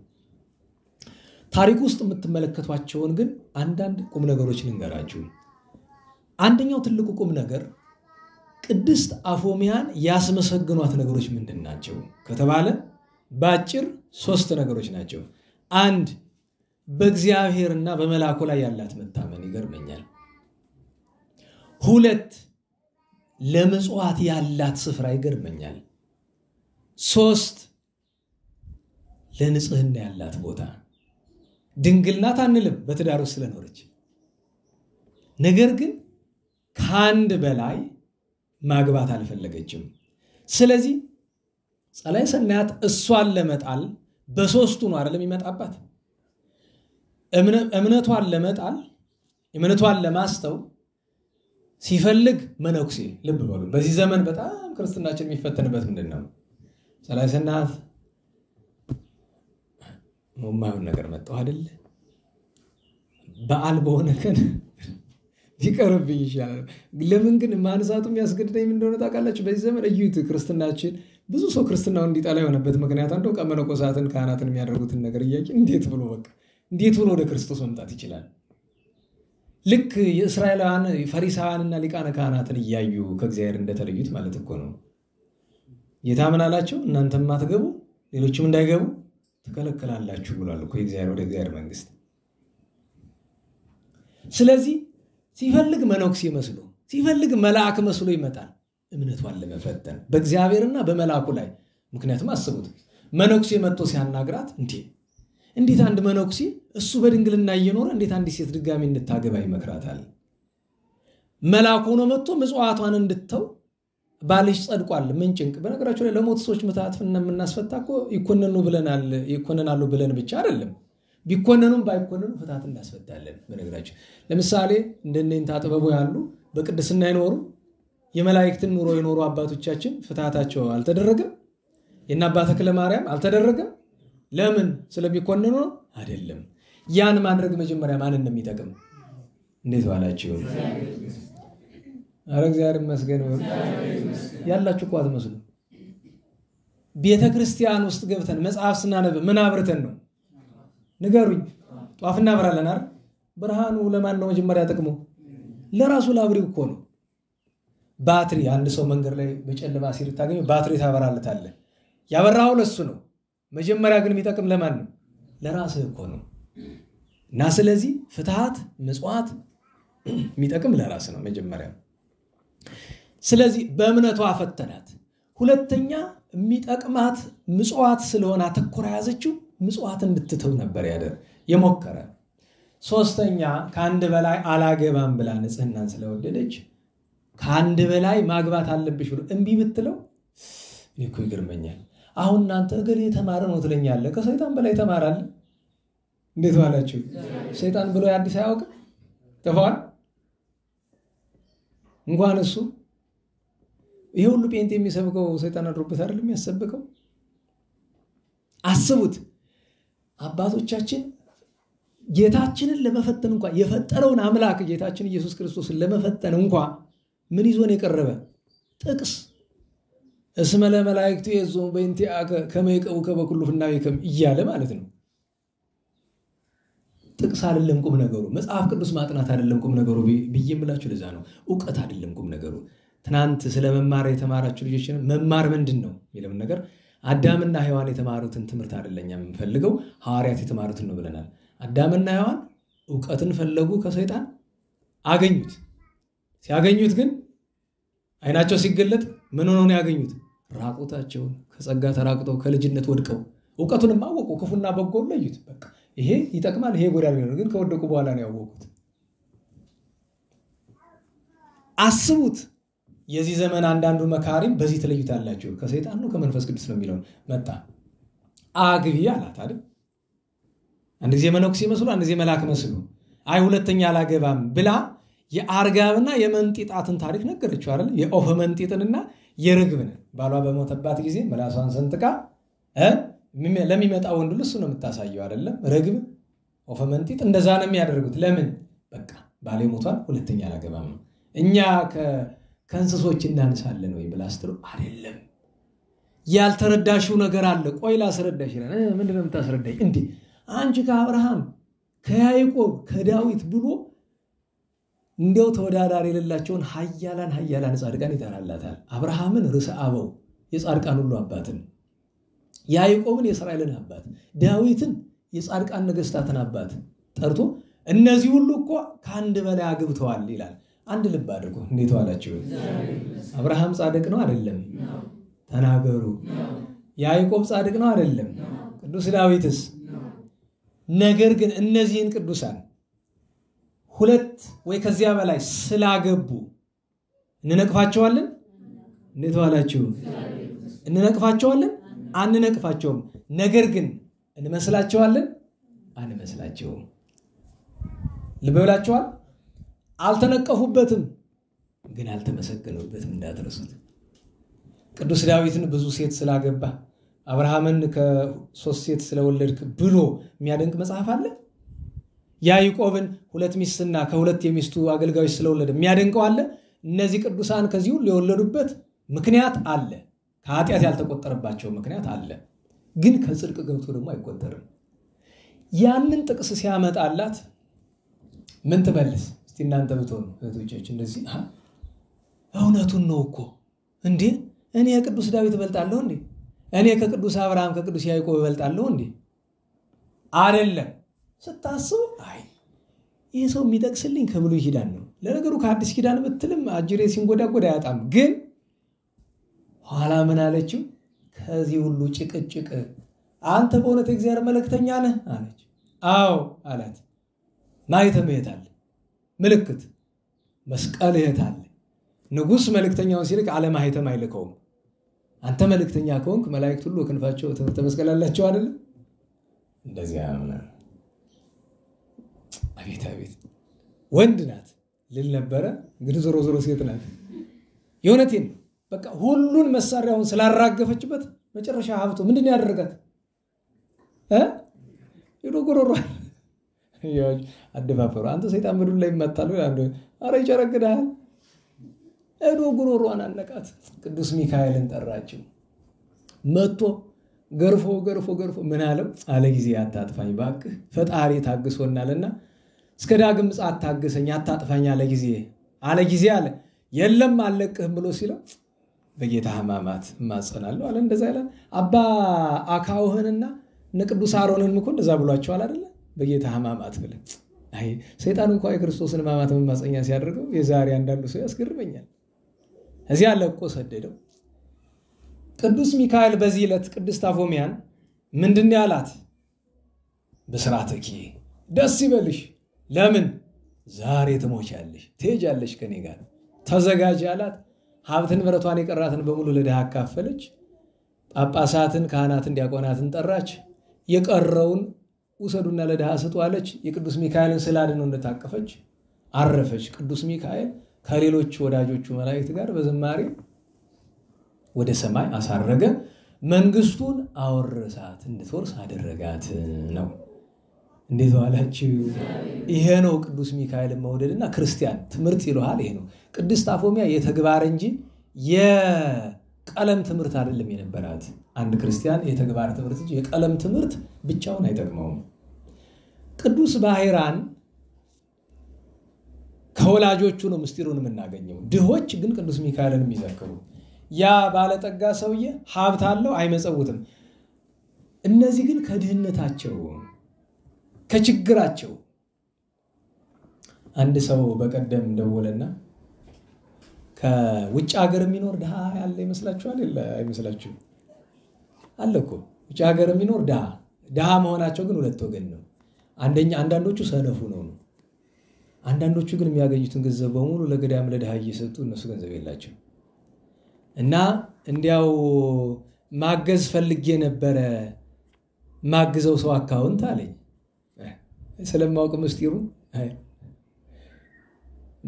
ታሪኩ ውስጥ የምትመለከቷቸውን ግን አንዳንድ ቁም ነገሮች ልንገራችሁ። አንደኛው ትልቁ ቁም ነገር ቅድስት አፎሚያን ያስመሰግኗት ነገሮች ምንድን ናቸው ከተባለ በአጭር 3 ነገሮች ናቸው። 1 በእግዚአብሔርና በመልአኩ ላይ ያላት መታመን ይገርመኛል። 2 ለምጽዋት ያላት ስፍራ ይገርመኛል። 3 ለንጽህና ያላት ቦታ። ድንግል ናት አንልም በትዳር ውስጥ ስለኖረች፣ ነገር ግን ከአንድ በላይ ማግባት አልፈለገችም። ስለዚህ ጸላይ ሰናያት እሷን ለመጣል በ3ቱ ነው አይደለም ይመጣባት። እምነቷን ለመጣል እምነቷን ለማስተው ሲፈልግ መነኩሴ። ልብ በሉ፣ በዚህ ዘመን በጣም ክርስትናችን የሚፈተንበት ምንድነው? ጸላይ ሰናያት ማማውን ነገር መጣው አይደል? በዓል በሆነ ቀን ቢቀርብኝ ይሻላል። ለምን ግን ማንሳቱም ያስገድደኝ ምን እንደሆነ ታውቃላችሁ? በዚህ ዘመን እዩት፣ ክርስትናችን ብዙ ሰው ክርስትናውን እንዲጠላ የሆነበት ምክንያት አንዱ ቀመነኮሳትን ካህናትን የሚያደርጉትን ነገር እያየ እንዴት ብሎ ወደ ክርስቶስ መምጣት ይችላል? ልክ የእስራኤላውያን ፈሪሳውያንና ሊቃነ ካህናትን እያዩ ከእግዚአብሔር እንደተለዩት ማለት እኮ ነው። ጌታ ምን አላቸው? እናንተም አትገቡ ሌሎችም እንዳይገቡ ትከለከላላችሁ ብሏል እኮ የእግዚአብሔር ወደ እግዚአብሔር መንግስት። ስለዚህ ሲፈልግ መነኩሴ መስሎ ሲፈልግ መልአክ መስሎ ይመጣል፣ እምነቷን ለመፈተን በእግዚአብሔርና በመልአኩ ላይ። ምክንያቱም አስቡት፣ መነኩሴ መጥቶ ሲያናግራት እንዴት አንድ መነኩሴ እሱ በድንግልና እየኖረ እንዴት አንዲት ሴት ድጋሚ እንድታገባ ይመክራታል? መልአኩ ነው መጥቶ ምጽዋቷን እንድተው ባልሽ ጸድቋል ምን ጭንቅ። በነገራችሁ ላይ ለሞት ሰዎች ምታት የምናስፈታ እኮ ይኮነናሉ ብለን ብቻ አይደለም፣ ቢኮነኑም ባይኮነኑ ፍታት እናስፈታለን። በነገራችሁ ለምሳሌ እንደነንታ ጥበቡ ያሉ በቅድስና ይኖሩ የመላእክትን ኑሮ የኖሩ አባቶቻችን ፍታታቸው አልተደረገም። የና አባ ተክለ ማርያም አልተደረገም። ለምን? ስለሚኮነኑ አይደለም። ያን ማድረግ መጀመሪያ ማንን ነው የሚጠቅም? እንዴት ዋላችሁ? አረ እግዚአብሔር ይመስገን። ያላችሁ ቋት መስሉ ቤተክርስቲያን ውስጥ ገብተን መጽሐፍ ስናነብ ምን አብርተን ነው? ንገሩኝ። ጧፍ እናበራለን አይደል? ብርሃኑ ለማን ነው መጀመሪያ ጥቅሙ? ለራሱ ላብሪው እኮ ነው። ባትሪ አንድ ሰው መንገድ ላይ በጨለማ ሲል ታገኙ ባትሪ ታበራለታለህ። ያበራው ለሱ ነው። መጀመሪያ ግን የሚጠቅም ለማን ነው? ለራስህ እኮ ነው። እና ስለዚህ ፍትሃት ምጽዋት የሚጠቅም ለራስ ነው መጀመሪያ። ስለዚህ በእምነቷ ፈተናት። ሁለተኛ የሚጠቅማት ምጽዋት ስለሆነ አተኮራ ያዘችው ምጽዋት እንድትተው ነበር የሞከረ። ሶስተኛ ከአንድ በላይ አላገባም ብላ ንጽህናን ስለወደደች ከአንድ በላይ ማግባት አለብሽ ብሎ እንቢ ብትለው እኔ እኮ ይገርመኛል። አሁን እናንተ እገሌ የተማረ ነው ትለኛለህ፣ ከሰይጣን በላይ ተማራለ። እንዴት ዋላችሁ? ሰይጣን ብሎ አዲስ አያውቅ ተፋዋል። እንኳን እሱ ይሄ ሁሉ ጴንጤ የሚሰብከው ሰይጣን አድሮበት አይደለም የሚያሰብከው። አስቡት፣ አባቶቻችን ጌታችንን ለመፈተን እንኳን የፈጠረውን አምላክ ጌታችን ኢየሱስ ክርስቶስን ለመፈተን እንኳን ምን ይዞን የቀረበ ጥቅስ እስመ ለመላእክቱ የዞም በእንቲአከ ከመ ይቀቡከ በኩሉ ፍናዊከም እያለ ማለት ነው። ጥቅስ አይደለም ቁም ነገሩ፣ መጽሐፍ ቅዱስ ማጥናት አይደለም ቁም ነገሩ ብዬምላችሁ ለዛ ነው። ዕውቀት አይደለም ቁም ነገሩ። ትናንት ስለ መማር የተማራችሁ ልጆች መማር ምንድነው የሚለውን ነገር አዳምና ሔዋን የተማሩትን ትምህርት አይደለም የምንፈልገው፣ ሐዋርያት የተማሩትን ነው ብለናል። አዳምና ሔዋን ዕውቀትን ፈለጉ፣ ከሰይጣን አገኙት። ሲያገኙት ግን አይናቸው ሲገለጥ ምን ሆነው ነው ያገኙት? ራቁታቸውን ከጸጋ ተራቁተው ከልጅነት ወድቀው ዕውቀቱንም አወቁ፣ ክፉና በጎ ለዩት። በቃ ይሄ ይጠቅማል ይሄ ጎዳል ነው፣ ግን ከወደቁ በኋላ ነው ያወቁት። አስቡት፣ የዚህ ዘመን አንዳንዱ መካሪም በዚህ ተለዩታላችሁ፣ ከሰይጣን ነው ከመንፈስ ቅዱስ ነው የሚለው መጣ። አግቢ አላት አይደል? አንድ ጊዜ መነኩሴ መስሎ አንድ ጊዜ መልአክ መስሎ አይ ሁለተኛ አላገባም ብላ የአርጋብና የመንጢጣትን ታሪክ ነገረችው አይደል? የኦፈ መንጢጥንና የርግብ ነን። ባሏ በሞተባት ጊዜ ምላሷን ሰንጥቃ ለሚመጣ ወንድ ሁሉ እሱ ነው የምታሳየው አይደለም? ርግብ ወፈመንጢጥ እንደዛ ነው የሚያደርጉት። ለምን? በቃ ባሌ ሞቷል፣ ሁለተኛ አላገባም ነው። እኛ ከእንስሶች እናንሳለን ወይ ብላ ስትለው አይደለም፣ ያልተረዳሽው ነገር አለ። ቆይ ላስረዳሽ ይላል። ምንድን ነው የምታስረዳኝ? እንዴ አንቺ ከአብርሃም ከያዕቆብ ከዳዊት ብሎ እንዲያው ተወዳዳሪ የሌላቸውን ኃያላን ጻድቃን ይጠራላታል። አብርሃምን ርዕሰ አበው የጻድቃን ሁሉ አባትን፣ ያዕቆብን የእስራኤልን አባት፣ ዳዊትን የጻድቃን ነገስታትን አባት ጠርቶ እነዚህ ሁሉ እኮ ከአንድ በላይ አግብተዋል ይላል። አንድ ልብ አድርጎ እንዴት ዋላችሁ? አብርሃም ጻድቅ ነው አይደለም? ተናገሩ። ያዕቆብ ጻድቅ ነው አይደለም? ቅዱስ ዳዊትስ? ነገር ግን እነዚህን ቅዱሳን ሁለት ወይ ከዚያ በላይ ስላገቡ እንነቅፋቸዋለን? እንዴት ዋላችሁ? እንነቅፋቸዋለን? አንነቅፋቸውም። ነገር ግን እንመስላቸዋለን? አንመስላቸውም። ልብ ብላችኋል? አልተነቀፉበትም፣ ግን አልተመሰገኑበትም። እንዳትረሱት። ቅዱስ ዳዊትን ብዙ ሴት ስላገባ አብርሃምን ከ3 ሴት ስለወለድክ ብሎ የሚያደንቅ መጽሐፍ አለ? ያዕቆብን 2 ሚስትና ከ2 የሚስቱ አገልጋዮች ስለወለደ የሚያደንቀው አለ? እነዚህ ቅዱሳን ከዚህ ሁሉ የወለዱበት ምክንያት አለ። ከኃጢአት ያልተቆጠረባቸው ምክንያት አለ። ግን ከጽድቅ ገብቶ ደግሞ አይቆጠርም። ያንን ጥቅስ ሲያመጣላት ምን ትመልስ? እስቲ እናንተ ብትሆኑ እህቶቻችን እንደዚህ እውነቱን ነው እኮ እንዴ! እኔ ከቅዱስ ዳዊት እበልጣለሁ እንዴ? እኔ ከቅዱስ አብርሃም ከቅዱስ ያዕቆብ እበልጣለሁ እንዴ? አይደለም ስታስቡ አይ ይህ ሰው የሚጠቅስልኝ ከብሉይ ኪዳን ነው። ለነገሩ ከአዲስ ኪዳን ብትልም አጅሬ ሲንጎዳጎዳ አያጣም። ግን ኋላ ምን አለችው? ከዚህ ሁሉ ጭቅጭቅ አንተ በእውነት እግዚአብሔር መልእክተኛ ነህ አለች። አዎ አላት። ማኅተም የት አለ? ምልክት መስቀል የት አለ? ንጉሥ መልእክተኛውን ሲልክ ዓለም ማኅተም አይልከውም። አንተ መልእክተኛ ከሆንክ መላእክት ሁሉ ክንፋቸው ተመስቀል አላቸው አይደል? እንደዚያ ነው። አቤት አቤት ወንድ ናት ልል ነበረ፣ ግን ዞሮ ሴት ናት። የእውነቴን በቃ ሁሉን መሳሪያውን ስላራገፈችበት መጨረሻ ሀብቶ ምንድን ያደረጋት? ሄዶ ጎሮሯል። አደፋፈሩ አንተ ሰይጣን ምድር ላይ ይመታል ወይ? አረ ይጨረግዳል። ሄዶ ጎሮሯን አነቃት። ቅዱስ ሚካኤልን ጠራችው። መጥቶ ገርፎ ምን አለው? አለ ጊዜ አታጥፋኝ ባክህ፣ ፈጣሪ ታግሶናልና እስከ ዳግም ምጽአት ታገሰኝ፣ አታጥፋኝ አለ ጊዜ አለ። የለም አለቅህም ብሎ ሲለው በጌታ ሕማማት እማጸናለሁ አለ። እንደዛ ይላል። አባ አካውህንና ቅዱስ አሮንን እኮ እንደዛ ብሏቸዋል አይደለ? በጌታ ሕማማት ብለ አይ ሰይጣን እንኳን የክርስቶስን ሕማማት መማፀኛ ሲያደርገው የዛሬ አንዳንዱ ሰው ያስገርመኛል። እዚያ ለቆ ሰደደው። ቅዱስ ሚካኤል በዚህ ዕለት ቅድስት አፎሚያን ምንድን ያላት? በስራተኪ ደስ ይበልሽ። ለምን? ዛሬ ትሞቻለሽ፣ ትሄጃለሽ ከኔ ጋር ተዘጋጅ አላት። ሀብትን ንብረቷን የቀራትን በሙሉ ለድሃ አካፈለች። ጳጳሳትን፣ ካህናትን፣ ዲያቆናትን ጠራች። የቀረውን ውሰዱና ለድሃ ስጡ አለች። የቅዱስ ሚካኤልን ስላድነው እንደታቀፈች አረፈች። ቅዱስ ሚካኤል ከሌሎች ወዳጆቹ መላእክት ጋር በዝማሬ ወደ ሰማይ አሳረገ። መንግስቱን አወረሳት፣ እንድትወርስ አደረጋት ነው። እንዴት ዋላችሁ? ይሄ ነው ቅዱስ ሚካኤልን መውደድና ክርስቲያን ትምህርት ይለዋል። ይሄ ነው። ቅድስት አፎሚያ የተግባር እንጂ የቀለም ትምህርት አይደለም የነበራት። አንድ ክርስቲያን የተግባር ትምህርት እንጂ የቀለም ትምህርት ብቻውን አይጠቅመውም። ቅዱስ ባህራን ከወላጆቹ ነው ምስጢሩን የምናገኘው። ድሆች ግን ቅዱስ ሚካኤልን የሚዘክሩ። ያ ባለጠጋ ሰውዬ ሀብት አለው አይመጸውትም። እነዚህ ግን ከድህነታቸው ከችግራቸው። አንድ ሰው በቀደም ደወለና ከውጭ ሀገር የሚኖር ድሃ ያለ ይመስላችኋል? አይመስላችሁም? አለ እኮ ውጭ ሀገር የሚኖር ድሃ መሆናቸው ግን ሁለት ወገን ነው። አንዳንዶቹ ሰነፉ ነው። አንዳንዶቹ ግን የሚያገኙትን ገንዘብ በሙሉ ለገዳም ለድሃ እየሰጡ እነሱ ገንዘብ የላቸው እና እንዲያው ማገዝ ፈልጌ ነበረ ማግዘው ሰው አካውንት አለኝ። ስለማውቅ ምስጢሩ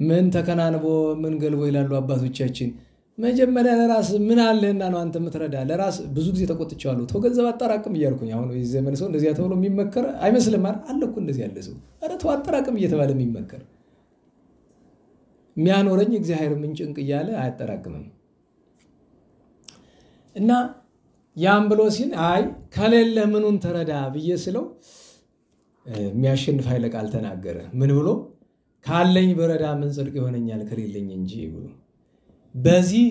ምን ተከናንቦ ምን ገልቦ ይላሉ አባቶቻችን። መጀመሪያ ለራስ ምን አለና ነው አንተ የምትረዳ? ለራስ ብዙ ጊዜ ተቆጥቻለሁ። ተው ገንዘብ አጠራቅም እያልኩኝ አሁን እዚህ ዘመን ሰው እንደዚያ ተብሎ የሚመከር አይመስልም አይደል? አለ እኮ እንደዚህ ያለ ሰው። ኧረ ተው አጠራቅም እየተባለ የሚመከር የሚያኖረኝ እግዚአብሔር ምን ጭንቅ እያለ አያጠራቅምም። እና ያን ብሎ ሲል አይ ከሌለ ምኑን ተረዳ ብዬ ስለው የሚያሸንፍ ኃይለ ቃል ተናገረ። ምን ብሎ? ካለኝ በረዳ ምን ጽድቅ ይሆነኛል ከሌለኝ እንጂ ብሎ። በዚህ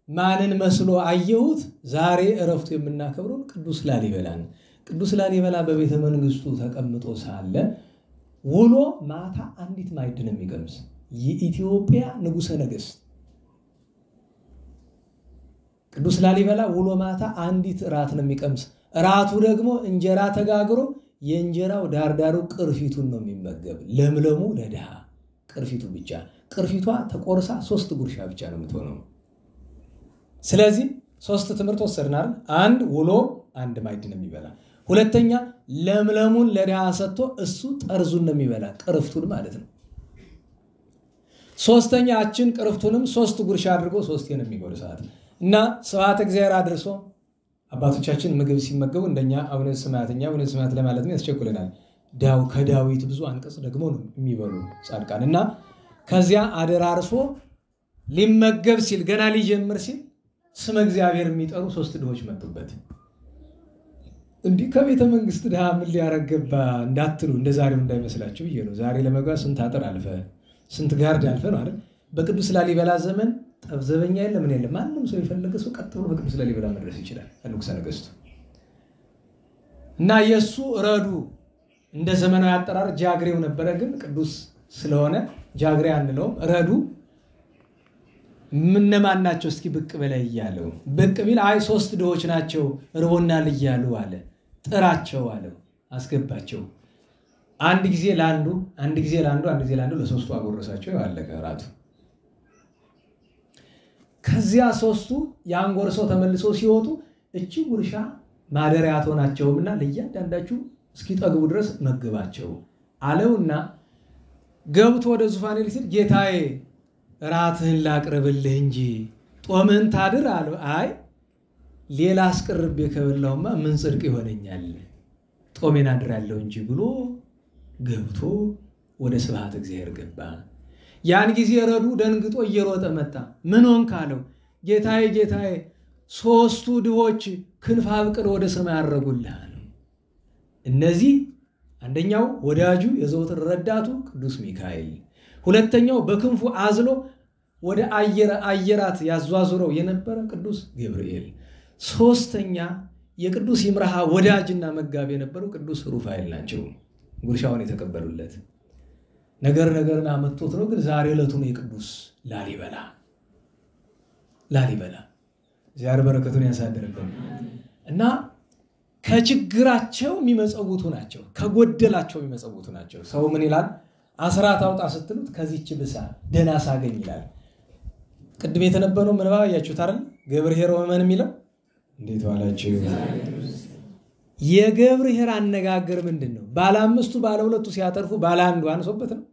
ማንን መስሎ አየሁት? ዛሬ እረፍቱ የምናከብረው ቅዱስ ላሊበላን። ቅዱስ ላሊበላ በቤተ መንግስቱ ተቀምጦ ሳለ ውሎ ማታ አንዲት ማዕድ ነው የሚቀምስ። የኢትዮጵያ ንጉሠ ነገሥት ቅዱስ ላሊበላ ውሎ ማታ አንዲት ራት ነው የሚቀምስ። ራቱ ደግሞ እንጀራ ተጋግሮ የእንጀራው ዳርዳሩ ቅርፊቱን ነው የሚመገብ። ለምለሙ ለድሃ ቅርፊቱ ብቻ። ቅርፊቷ ተቆርሳ 3 ጉርሻ ብቻ ነው የምትሆነው። ስለዚህ 3 ትምህርት ወሰድናል። አንድ ውሎ አንድ ማዕድ ነው የሚበላ። ሁለተኛ ለምለሙን ለድሃ ሰጥቶ እሱ ጠርዙን ነው የሚበላ፣ ቅርፍቱን ማለት ነው። ሶስተኛ አችን ቅርፍቱንም 3 ጉርሻ አድርጎ 3 ነው የሚጎርሳት። እና ስብሐተ እግዚአብሔር አድርሶ አባቶቻችን ምግብ ሲመገቡ እንደኛ አቡነ ሰማያተኛ አቡነ ሰማያት ለማለት ያስቸኩለናል። ከዳዊት ብዙ አንቀጽ ደግሞ ነው የሚበሉ ጻድቃን። እና ከዚያ አደራርሶ ሊመገብ ሲል ገና ሊጀምር ሲል ስመ እግዚአብሔር የሚጠሩ 3 ድሆች መጡበት። እንዲህ ከቤተ መንግስት ድሃ ምን ሊያረገባ እንዳትሉ እንደ ዛሬው እንዳይመስላችሁ ብዬ ነው። ዛሬ ለመግባት ስንት አጥር አልፈ ስንት ጋርድ አልፈ ነው አይደል? በቅዱስ ላሊበላ ዘመን ጠብዘበኛ የለም ምን የለም። ማንም ሰው የፈለገ ሰው ቀጥ ብሎ በቅዱስ ላሊበላ መድረስ ይችላል ንጉሠ ነገሥቱ። እና የሱ ረዱ እንደ ዘመናዊ አጠራር ጃግሬው ነበረ። ግን ቅዱስ ስለሆነ ጃግሬ አንለውም። ረዱ ምንማን ናቸው እስኪ ብቅ በላይ እያለው ብቅ ቢል አይ 3 ድሆች ናቸው ርቦናል እያሉ አለ። ጥራቸው አለው። አስገባቸው። አንድ ጊዜ ላንዱ ለሶስቱ አጎረሳቸው። ያለቀ ራቱ። ከዚያ 3ቱ ያን ጎርሰው ተመልሰው ሲወጡ እቺ ጉርሻ ማደሪያ አትሆናቸውምና ለእያንዳንዳችሁ እስኪጠግቡ ድረስ መግባቸው አለውና ገብቶ ወደ ዙፋኔ ሲል ጌታዬ ራትህን ላቅርብልህ እንጂ ጦምህን ታድር አለው። አይ ሌላ አስቀርቤ ከበላውማ ምን ጽድቅ ይሆነኛል? ጦሜን አድራለሁ እንጂ ብሎ ገብቶ ወደ ስብሐተ እግዚአብሔር ገባ። ያን ጊዜ ረዱ ደንግጦ እየሮጠ መጣ። ምን ሆንክ አለው። ጌታዬ 3ቱ ድሆች ክንፍ አብቅለው ወደ ሰማይ አረጉልህ። እነዚህ አንደኛው ወዳጁ የዘወትር ረዳቱ ቅዱስ ሚካኤል፣ ሁለተኛው በክንፉ አዝሎ ወደ አየራት ያዟዙረው የነበረ ቅዱስ ገብርኤል፣ ሶስተኛ የቅዱስ ይምርሃ ወዳጅና መጋቢ የነበረው ቅዱስ ሩፋኤል ናቸው ጉርሻውን የተቀበሉለት። ነገርን አመጥቶት ነው። ግን ዛሬ ዕለቱ ነው የቅዱስ ላሊበላ ዛሬ በረከቱን ያሳድርብን። እና ከችግራቸው የሚመጸውቱ ናቸው፣ ከጎደላቸው የሚመጸውቱ ናቸው። ሰው ምን ይላል? አስራት አውጣ ስትሉት ከዚህች ብሳ ደና ሳገኝ ይላል። ቅድም የተነበነው ምንባ ያያችሁት አይደል? ገብርኄር ወመን የሚለው እንዴት ዋላችሁ? የገብርኄር አነጋገር ምንድነው? ባለ 5ቱ ባለ 2ቱ ሲያተርፉ ባለ 1 አንሶበት ነው።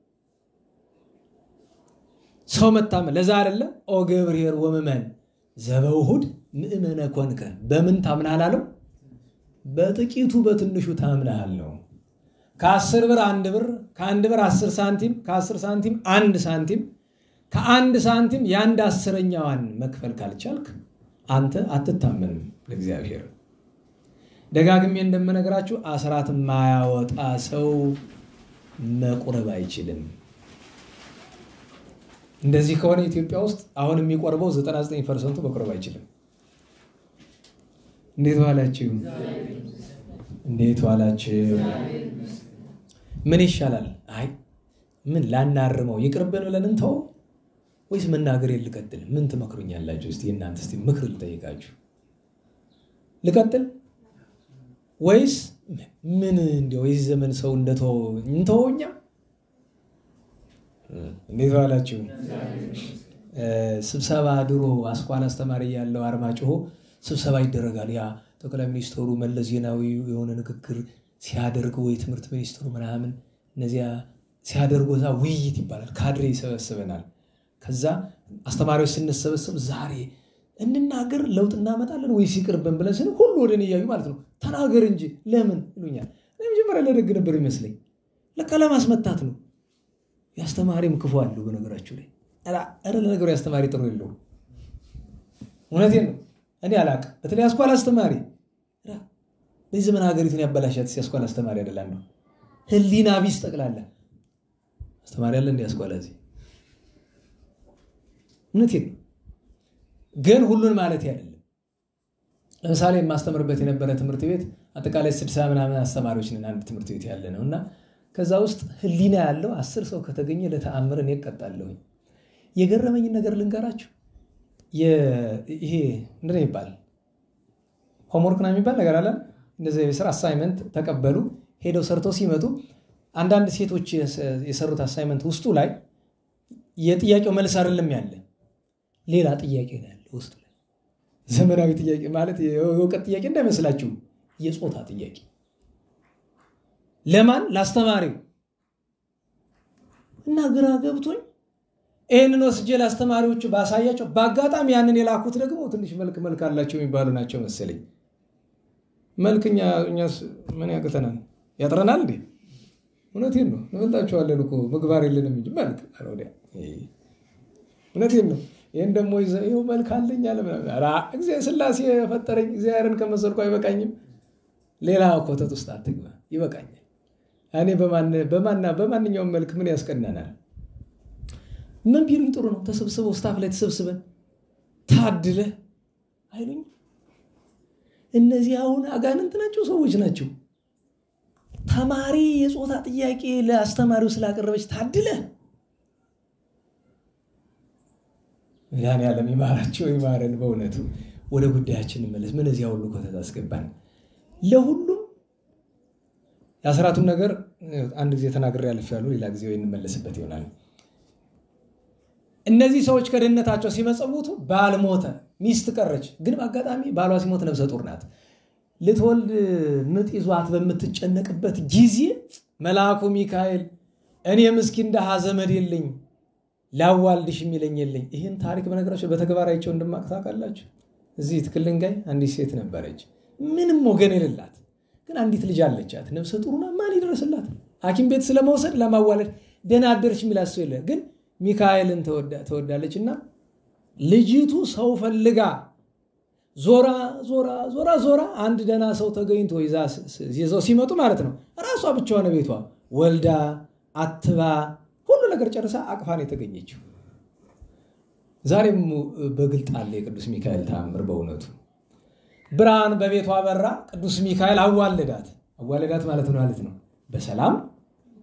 ሰው መታመን ለዛ አይደለ? ኦ ገብርኄር ወመን ዘበውሁድ ምእመነ ኮንከ። በምን ታምናል አለው? በጥቂቱ በትንሹ ታምናል ነው። ከ10 ብር 1 ብር፣ ከ1 ብር 10 ሳንቲም፣ ከ10 ሳንቲም 1 ሳንቲም፣ ከ1 ሳንቲም የ1 10ኛዋን መክፈል ካልቻልክ አንተ አትታመንም ለእግዚአብሔር። ደጋግሜ እንደምነግራችሁ አስራት ማያወጣ ሰው መቁረብ አይችልም። እንደዚህ ከሆነ ኢትዮጵያ ውስጥ አሁን የሚቆርበው 99% መቁረብ አይችልም። እንዴት ዋላችሁ? ምን ይሻላል? አይ ምን ላናርመው ይቅርብን ብለን እንተው ወይስ መናገር ልቀጥል? ምን ትመክሩኛላችሁ? እስቲ እናንተ እስቲ ምክር ልጠይቃችሁ። ልቀጥል ወይስ ምን እንደው የዚህ ዘመን ሰው እንተውኛ? እንዴት ዋላችሁ? ስብሰባ ድሮ አስኳል አስተማሪ ያለው አርማጭሆ ስብሰባ ይደረጋል። ያ ጠቅላይ ሚኒስትሩ መለስ ዜናዊ የሆነ ንግግር ሲያደርጉ ወይ ትምህርት ሚኒስትሩ ምናምን እነዚያ ሲያደርጉ ውይይት ይባላል። ካድሬ ይሰበስበናል። ከዛ አስተማሪዎች ስንሰበሰብ ዛሬ እንናገር ለውጥ እናመጣለን ወይስ ይቅርብን ብለን ስን ሁሉ ወደኔ ያዩ ማለት ነው። ተናገር እንጂ ለምን ይሉኛል። እኔ መጀመሪያ ለደግ ነበር ይመስለኝ ለካ ለማስመታት ነው። ያስተማሪም ክፉ አለው በነገራችሁ ላይ አረ ለነገሩ ያስተማሪ ጥሩ የለውም። እውነቴን ነው። እኔ አላቅ በተለይ አስኳላ አስተማሪ በዚህ ዘመን ሀገሪቱን ያበላሻት ሲያስኳላ አስተማሪ አይደለም ነው። ህሊና ቢስ ጠቅላላ አስተማሪ አለ እንደ አስኳላ እዚህ እውነቴን ነው። ግን ሁሉን ማለት አይደለም። ለምሳሌ የማስተምርበት የነበረ ትምህርት ቤት አጠቃላይ 60 ምናምን አስተማሪዎች ነን አንድ ትምህርት ቤት ያለ ነውና ከዛ ውስጥ ህሊና ያለው 10 ሰው ከተገኘ ለተአምር እኔ እቀጣለሁ። የገረመኝ ነገር ልንገራችሁ። ይሄ ምንድን ነው ይባላል? ሆምወርክ ነው የሚባል ነገር አለ። እንደዚህ የሥራ አሳይመንት ተቀበሉ ሄደው ሰርተው ሲመጡ አንዳንድ ሴቶች የሰሩት አሳይመንት ውስጡ ላይ የጥያቄው መልስ አይደለም ያለ ሌላ ጥያቄ ነው ያለው ውስጡ ላይ። ዘመናዊ ጥያቄ ማለት የእውቀት ጥያቄ እንዳይመስላችሁ የጾታ ጥያቄ። ለማን? ላስተማሪው። እና ግራ ገብቶኝ ይሄንን ወስጄ ላስተማሪዎቹ ባሳያቸው በአጋጣሚ ያንን የላኩት ደግሞ ትንሽ መልክ አላቸው የሚባሉ ናቸው መሰለኝ። መልክኛስ ምን ያቅተናል? ያጥረናል እንዴ? እውነቴን ነው። እንበልጣቸዋለን እኮ ምግባር የለንም እንጂ መልክ አሮዲያ እውነቴን ነው። ይሄን ደግሞ ይዘው መልክ አለኝ አለ እግዚአብሔር ሥላሴ የፈጠረኝ እግዚአብሔርን ከመሰልኩ አይበቃኝም? ሌላ ኮተት ውስጥ አትግባ፣ ይበቃኛል። እኔ በማንኛውም መልክ ምን ያስቀናናል? ምን ቢሉኝ ጥሩ ነው? ተሰብስበው ስታፍ ላይ ተሰብስበን ታድለ አይሉኝ። እነዚህ አሁን አጋንንት ናቸው ሰዎች ናቸው። ተማሪ የጾታ ጥያቄ ለአስተማሪው ስላቀረበች ታድለ ያን ያለም ይማራቸው ይማረን። በእውነቱ ወደ ጉዳያችን እንመለስ። ምን እዚያ ሁሉ ኮተት አስገባን? ለሁሉም ያስራቱን ነገር አንድ ጊዜ ተናግሬ ያልፋሉ። ሌላ ጊዜ እንመለስበት ይሆናል። እነዚህ ሰዎች ከደህንነታቸው ሲመጸውቱ ባል ሞተ፣ ሚስት ቀረች። ግን በአጋጣሚ ባሏ ሲሞት ነፍሰ ጡር ናት። ልትወልድ ምጥ ይዟት በምትጨነቅበት ጊዜ መልአኩ ሚካኤል እኔ ምስኪን ደሃ ዘመድ የለኝ ላዋልድሽ የሚለኝ የለኝ። ይህን ታሪክ በነገራቸው በተግባራቸው እንደማቅታቃላችሁ እዚህ ትክልንጋይ አንዲት ሴት ነበረች፣ ምንም ወገን የሌላት ግን አንዲት ልጅ አለቻት። ነፍሰ ጡርና ማን ይደረስላት? ሐኪም ቤት ስለመውሰድ ለማዋለድ ደህና አደረች የሚላት ሰው የለ። ግን ሚካኤልን ተወዳለችና ልጅቱ ሰው ፈልጋ ዞራ አንድ ደህና ሰው ተገኝቶ ይዘው ሲመጡ ማለት ነው ራሷ ብቻዋን ቤቷ ወልዳ አትባ ሁሉ ነገር ጨርሳ አቅፋን የተገኘችው። ዛሬም በግልጥ አለ የቅዱስ ሚካኤል ተአምር። በእውነቱ ብርሃን በቤቷ በራ። ቅዱስ ሚካኤል አዋለዳት ማለት ነው በሰላም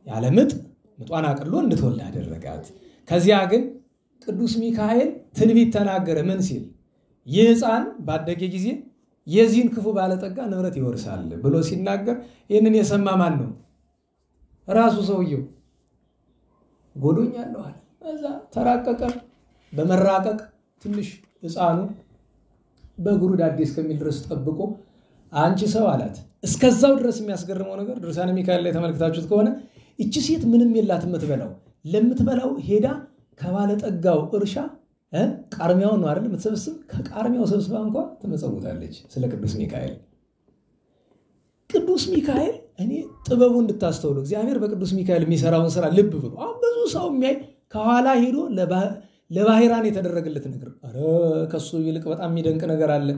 ያለ ምጧን አቅሎ እንድትወልድ አደረጋት። ከዚያ ግን ቅዱስ ሚካኤል ትንቢት ተናገረ። ምን ሲል? ይህ ሕፃን ባደገ ጊዜ የዚህን ክፉ ባለጠጋ ንብረት ይወርሳል ብሎ ሲናገር ይህንን የሰማ ማን ነው? ራሱ ሰውየው። ጎዶኛለሁ አለ። እዛ ተራቀቀ። በመራቀቅ ትንሽ ሕፃኑ በእግሩ ዳዴ እስከሚል ድረስ ጠብቆ አንቺ ሰው አላት። እስከዛው ድረስ የሚያስገርመው ነገር ድርሳነ ሚካኤል ላይ ተመልክታችሁት ከሆነ እቺ ሴት ምንም የላት የምትበላው። ለምትበላው ሄዳ ከባለጠጋው እርሻ ቃርሚያው ነው አይደል የምትሰበስብ። ከቃርሚያው ሰብስባ እንኳን ትመጸውታለች። ስለ ቅዱስ ሚካኤል እኔ ጥበቡ እንድታስተውሉ እግዚአብሔር በቅዱስ ሚካኤል የሚሰራውን ስራ ልብ ብሎ አሁን ብዙ ሰው የሚያይ ከኋላ ሄዶ ለባህራን የተደረገለት ነገር ከሱ ይልቅ በጣም የሚደንቅ ነገር አለ።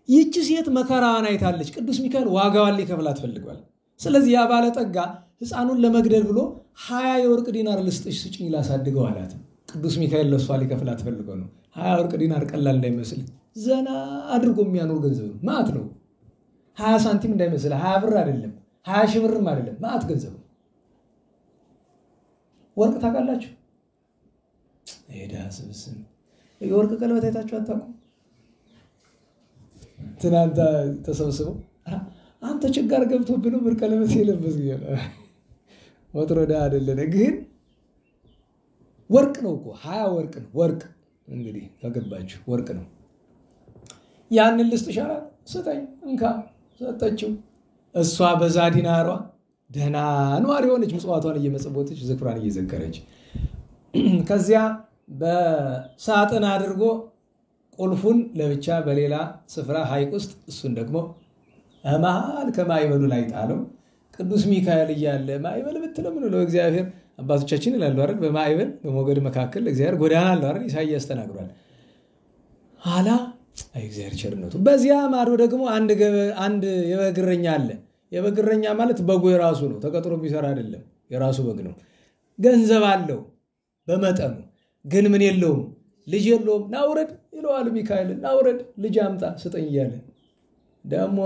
ይህች ሴት መከራዋን አይታለች። ቅዱስ ሚካኤል ዋጋዋን ሊከፍላት ፈልጓል። ስለዚህ ያ ባለጠጋ ሕፃኑን ለመግደል ብሎ 20 የወርቅ ዲናር ልስጥሽ ስጭኝ ላሳድገው አላት። ቅዱስ ሚካኤል ለሷ ሊከፍላት ፈልጎ ነው። 20 ወርቅ ዲናር ቀላል እንዳይመስል ዘና አድርጎ የሚያኖር ገንዘብ ነው። ማት ነው። 20 ሳንቲም እንዳይመስል 20 ብር አይደለም፣ 20 ሺህ ብርም አይደለም። ማት ገንዘብ ነው። ወርቅ ታውቃላችሁ? ሄዳ ስብስብ የወርቅ ቀለበት አይታችሁ አታውቁም? ትናንት ተሰብስበው አንተ ችጋር ገብቶብህ ነው ብር ቀለበት የለበስ ይላል። ወጥሮዳ አይደለም ግን ወርቅ ነው እኮ 20 ወርቅ ነው። ወርቅ እንግዲህ ከገባችሁ ወርቅ ነው። ያንን ልስጥሽ አላት። ስጠኝ እንካ ሰጠችው። እሷ በዛ ዲናሯ ደህና ኗሪ ሆነች። ምጽዋቷን እየመጸወተች ዝክሯን እየዘከረች ከዚያ በሳጥን አድርጎ ቁልፉን ለብቻ በሌላ ስፍራ ሐይቅ ውስጥ እሱን ደግሞ መሃል ከማዕበሉ ላይ ጣለው። ቅዱስ ሚካኤል እያለ ማዕበል ብትለው ምን ነው እግዚአብሔር አባቶቻችን ይላሉ አይደል? በማዕበል በሞገድ መካከል እግዚአብሔር ጎዳና አለው አይደል? ኢሳይያስ ተናግሯል። ኋላ እግዚአብሔር ቸርነቱ በዚያ ማዶ ደግሞ አንድ የበግ እረኛ አለ። የበግ እረኛ ማለት በጉ የራሱ ነው፣ ተቀጥሮ ቢሰራ አይደለም፣ የራሱ በግ ነው። ገንዘብ አለው በመጠኑ ግን ምን የለውም፣ ልጅ የለውም። ናውረድ ይለዋል ሚካኤል፣ ናውረድ ልጅ አምጣ ስጠኝ እያለ ደግሞ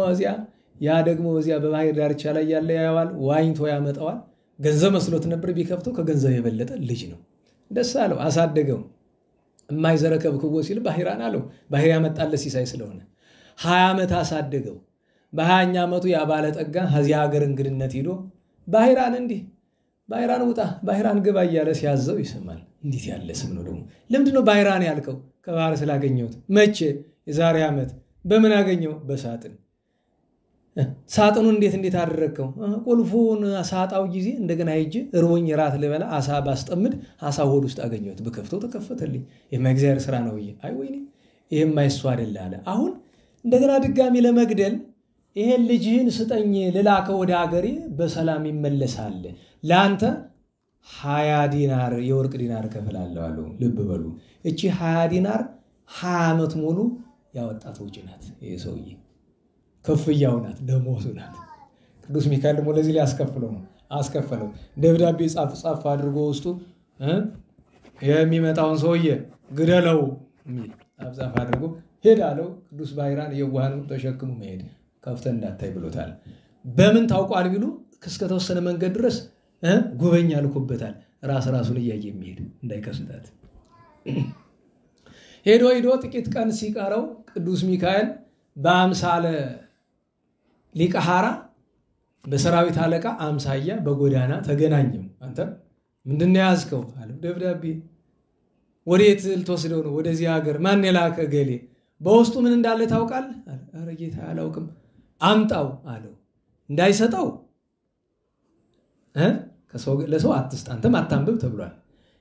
ያ ደግሞ እዚያ በባህር ዳርቻ ላይ ያለ ያዋል ዋኝቶ ያመጣዋል። ገንዘብ መስሎት ነበር፣ ቢከፍተው ከገንዘብ የበለጠ ልጅ ነው። ደስ አለው፣ አሳደገው። የማይዘረከብ ክቦ ሲል ባህራን አለው። ባህር ያመጣለት ሲሳይ ስለሆነ 20 ዓመት አሳደገው። በ20ኛ ዓመቱ ያ ባለጠጋ ከዚያ ሀገር እንግድነት ሄዶ ባህራን እንዲህ ባህራን ውጣ ባህራን ግባ እያለ ሲያዘው ይሰማል። እንዴት ያለ ስም ነው ደግሞ! ለምንድነው ባህራን ያልከው? ከባህር ስላገኘሁት። መቼ? የዛሬ ዓመት። በምን አገኘው? በሳጥን። ሳጥኑን እንዴት አደረከው? ቁልፉን ሳጣው ጊዜ እንደገና ሄጄ እርቦኝ ራት ልበላ አሳ ባስጠምድ አሳ ሆድ ውስጥ አገኘሁት፣ በከፍተው ተከፈተልኝ። የማይግዚአብሔር ስራ ነው። አይ ወይኔ ይሄማ ይሱ አይደለ አለ። አሁን እንደገና ድጋሚ ለመግደል ይሄን ልጅህን ስጠኝ ልላከው ወደ ሀገሬ በሰላም ይመለሳል፣ ለአንተ 20 ዲናር የወርቅ ዲናር ከፍላለሁ አለው። ልብ በሉ እቺ 20 ዲናር 20 ዓመት ሙሉ ያወጣት ወጪ ናት። ይሄ ሰውዬ ከፍያው ናት፣ ደሞዙ ናት። ቅዱስ ሚካኤል ደግሞ ለዚህ ሊያስከፍለው ነው። አስከፈለው። ደብዳቤ ጻፍ አድርጎ ውስጡ የሚመጣውን ሰውዬ ግደለው የሚል ጻፍ አድርጎ ሄድ አለው። ቅዱስ ባህራን የዋሃኑ ተሸክሙ መሄድ ከፍተን እንዳታይ ብሎታል። በምን ታውቋል ቢሉ እስከተወሰነ መንገድ ድረስ ጉበኛ ልኮበታል። ራሱን እያየ የሚሄድ እንዳይከስታት ሄዶ ጥቂት ቀን ሲቀረው ቅዱስ ሚካኤል በአምሳለ ሊቀ ሐራ በሰራዊት አለቃ አምሳያ በጎዳና ተገናኘው። አንተ ምንድነው ያዝከው አለው። ደብዳቤ። ወዴት ልትወስደው ነው? ወደዚህ ሀገር። ማን የላከ? ገሌ። በውስጡ ምን እንዳለ ታውቃለህ? ኧረ ጌታ አላውቅም። አምጣው አለው። እንዳይሰጠው ለሰው አትስጥ፣ አንተም አታንብብ ተብሏል።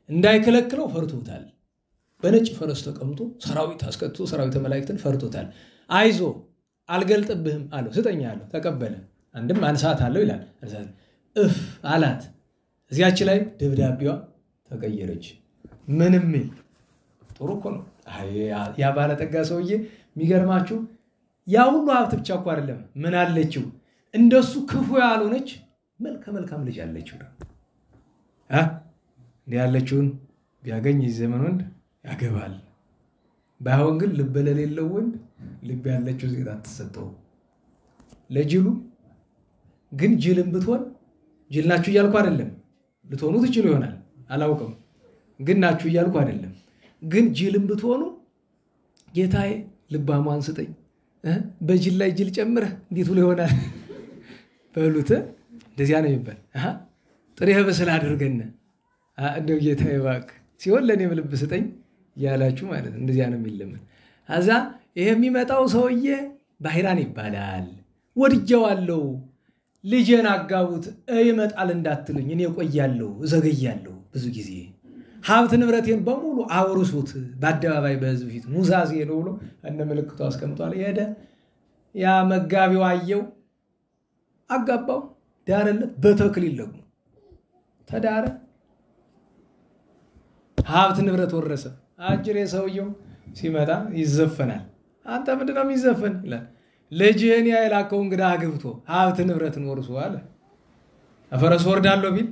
እንዳይከለክለው ፈርቶታል። በነጭ ፈረስ ተቀምጦ ሰራዊት አስከትቶ ሰራዊተ መላእክትን ፈርቶታል። አይዞ አልገልጥብህም አለው። ስጠኝ አለው። ተቀበለ። አንድም አንሳት አለው ይላል። አላት። እዚያች ላይ ደብዳቤዋ ተቀየረች። ምንም ጥሩ እኮ ነው። ያ ባለጠጋ ሰውዬ የሚገርማችሁ ያ ሁሉ ሀብት ብቻ እኮ አይደለም። ምን አለችው? እንደሱ ክፉ ያልሆነች መልካም ልጅ አለችው። እንዲህ ያለችውን ቢያገኝ ዘመን ወንድ ያገባል። ባይሆን ግን ልብ ለሌለው ወንድ ልብ ያለችው ሴት አትሰጠው። ለጅሉ ግን ጅልም ብትሆን ጅል ናችሁ እያልኩ አይደለም። ልትሆኑ ትችሉ ይሆናል አላውቅም። ግን ናችሁ እያልኩ አይደለም። ግን ጅልም ብትሆኑ ጌታዬ ልባሟን ስጠኝ፣ በጅል ላይ ጅል ጨምረህ እንዴት ብሎ ይሆናል በሉት። እንደዚያ ነው የሚባል። ጥሬህ በስል አድርገን እንደው ጌታዬ እባክህ ሲሆን ለእኔም ልብ ስጠኝ ያላችሁ ማለት እንደዚያ ነው የሚለምን። አዛ ይሄ የሚመጣው ሰውዬ ባህራን ይባላል። ወድጀዋለሁ፣ ልጄን አጋቡት፣ ይመጣል እንዳትሉኝ፣ እኔ ቆያለሁ፣ እዘገያለሁ። ብዙ ጊዜ ሀብት ንብረቴን በሙሉ አውርሱት በአደባባይ በህዝብ ፊት ኑዛዜ ነው ብሎ እነ ምልክቱ አስቀምጧል። ሄደ። ያ መጋቢው አየው፣ አጋባው፣ ዳረለት። በተክሊል ደግሞ ተዳረ። ሀብት ንብረት ወረሰ። አጅሬ ሰውየው ሲመጣ ይዘፈናል። አንተ ምንድነው የሚዘፈን ይላል። ልጅህን ያላከው እንግዳ አግብቶ ሀብት ንብረትን ወርሶ አለ። ፈረስ ወርዳለሁ ቢል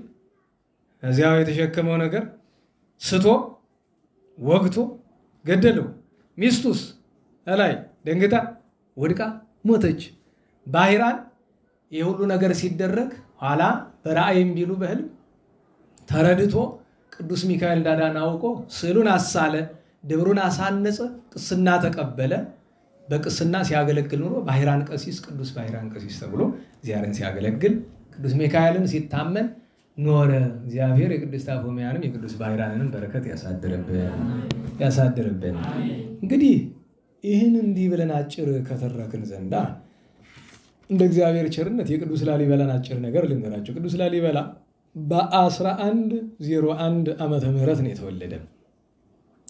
እዚያው የተሸከመው ነገር ስቶ ወግቶ ገደለው። ሚስቱስ እላይ ደንግጣ ወድቃ ሞተች። ባህራን የሁሉ ነገር ሲደረግ ኋላ በራእይም ቢሉ በህልም ተረድቶ ቅዱስ ሚካኤል እንዳዳነ አውቆ ስዕሉን አሳለ፣ ደብሩን አሳነጸ፣ ቅስና ተቀበለ። በቅስና ሲያገለግል ኖሮ ባህራን ቀሲስ፣ ቅዱስ ባህራን ቀሲስ ተብሎ እግዚአብሔርን ሲያገለግል ቅዱስ ሚካኤልን ሲታመን ኖረ። እግዚአብሔር የቅዱስ አፎምያንም የቅዱስ ባህራንንም በረከት ያሳድርብን። እንግዲህ ይህን እንዲህ ብለን አጭር ከተረክን ዘንዳ እንደ እግዚአብሔር ቸርነት የቅዱስ ላሊበላን አጭር ነገር ልንገራቸው። ቅዱስ ላሊበላ በ1101 ዓመተ ምህረት ነው የተወለደ።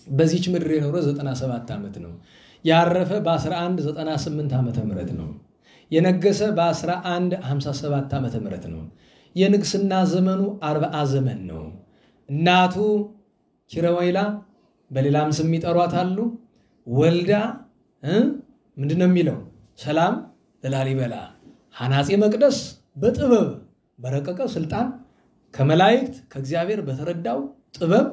በዚች ምድር የኖረ 97 ዓመት ነው። ያረፈ በ1198 ዓመተ ምህረት ነው። የነገሰ በ1157 ዓመተ ምህረት ነው። የንግስና ዘመኑ 40 ዘመን ነው። እናቱ ኪረወይላ በሌላም ስም ይጠሯታሉ ወልዳ ምንድነው የሚለው ሰላም ለላሊበላ ሐናጺ መቅደስ በጥበብ በረቀቀ ስልጣን ከመላእክት ከእግዚአብሔር በተረዳው ጥበብ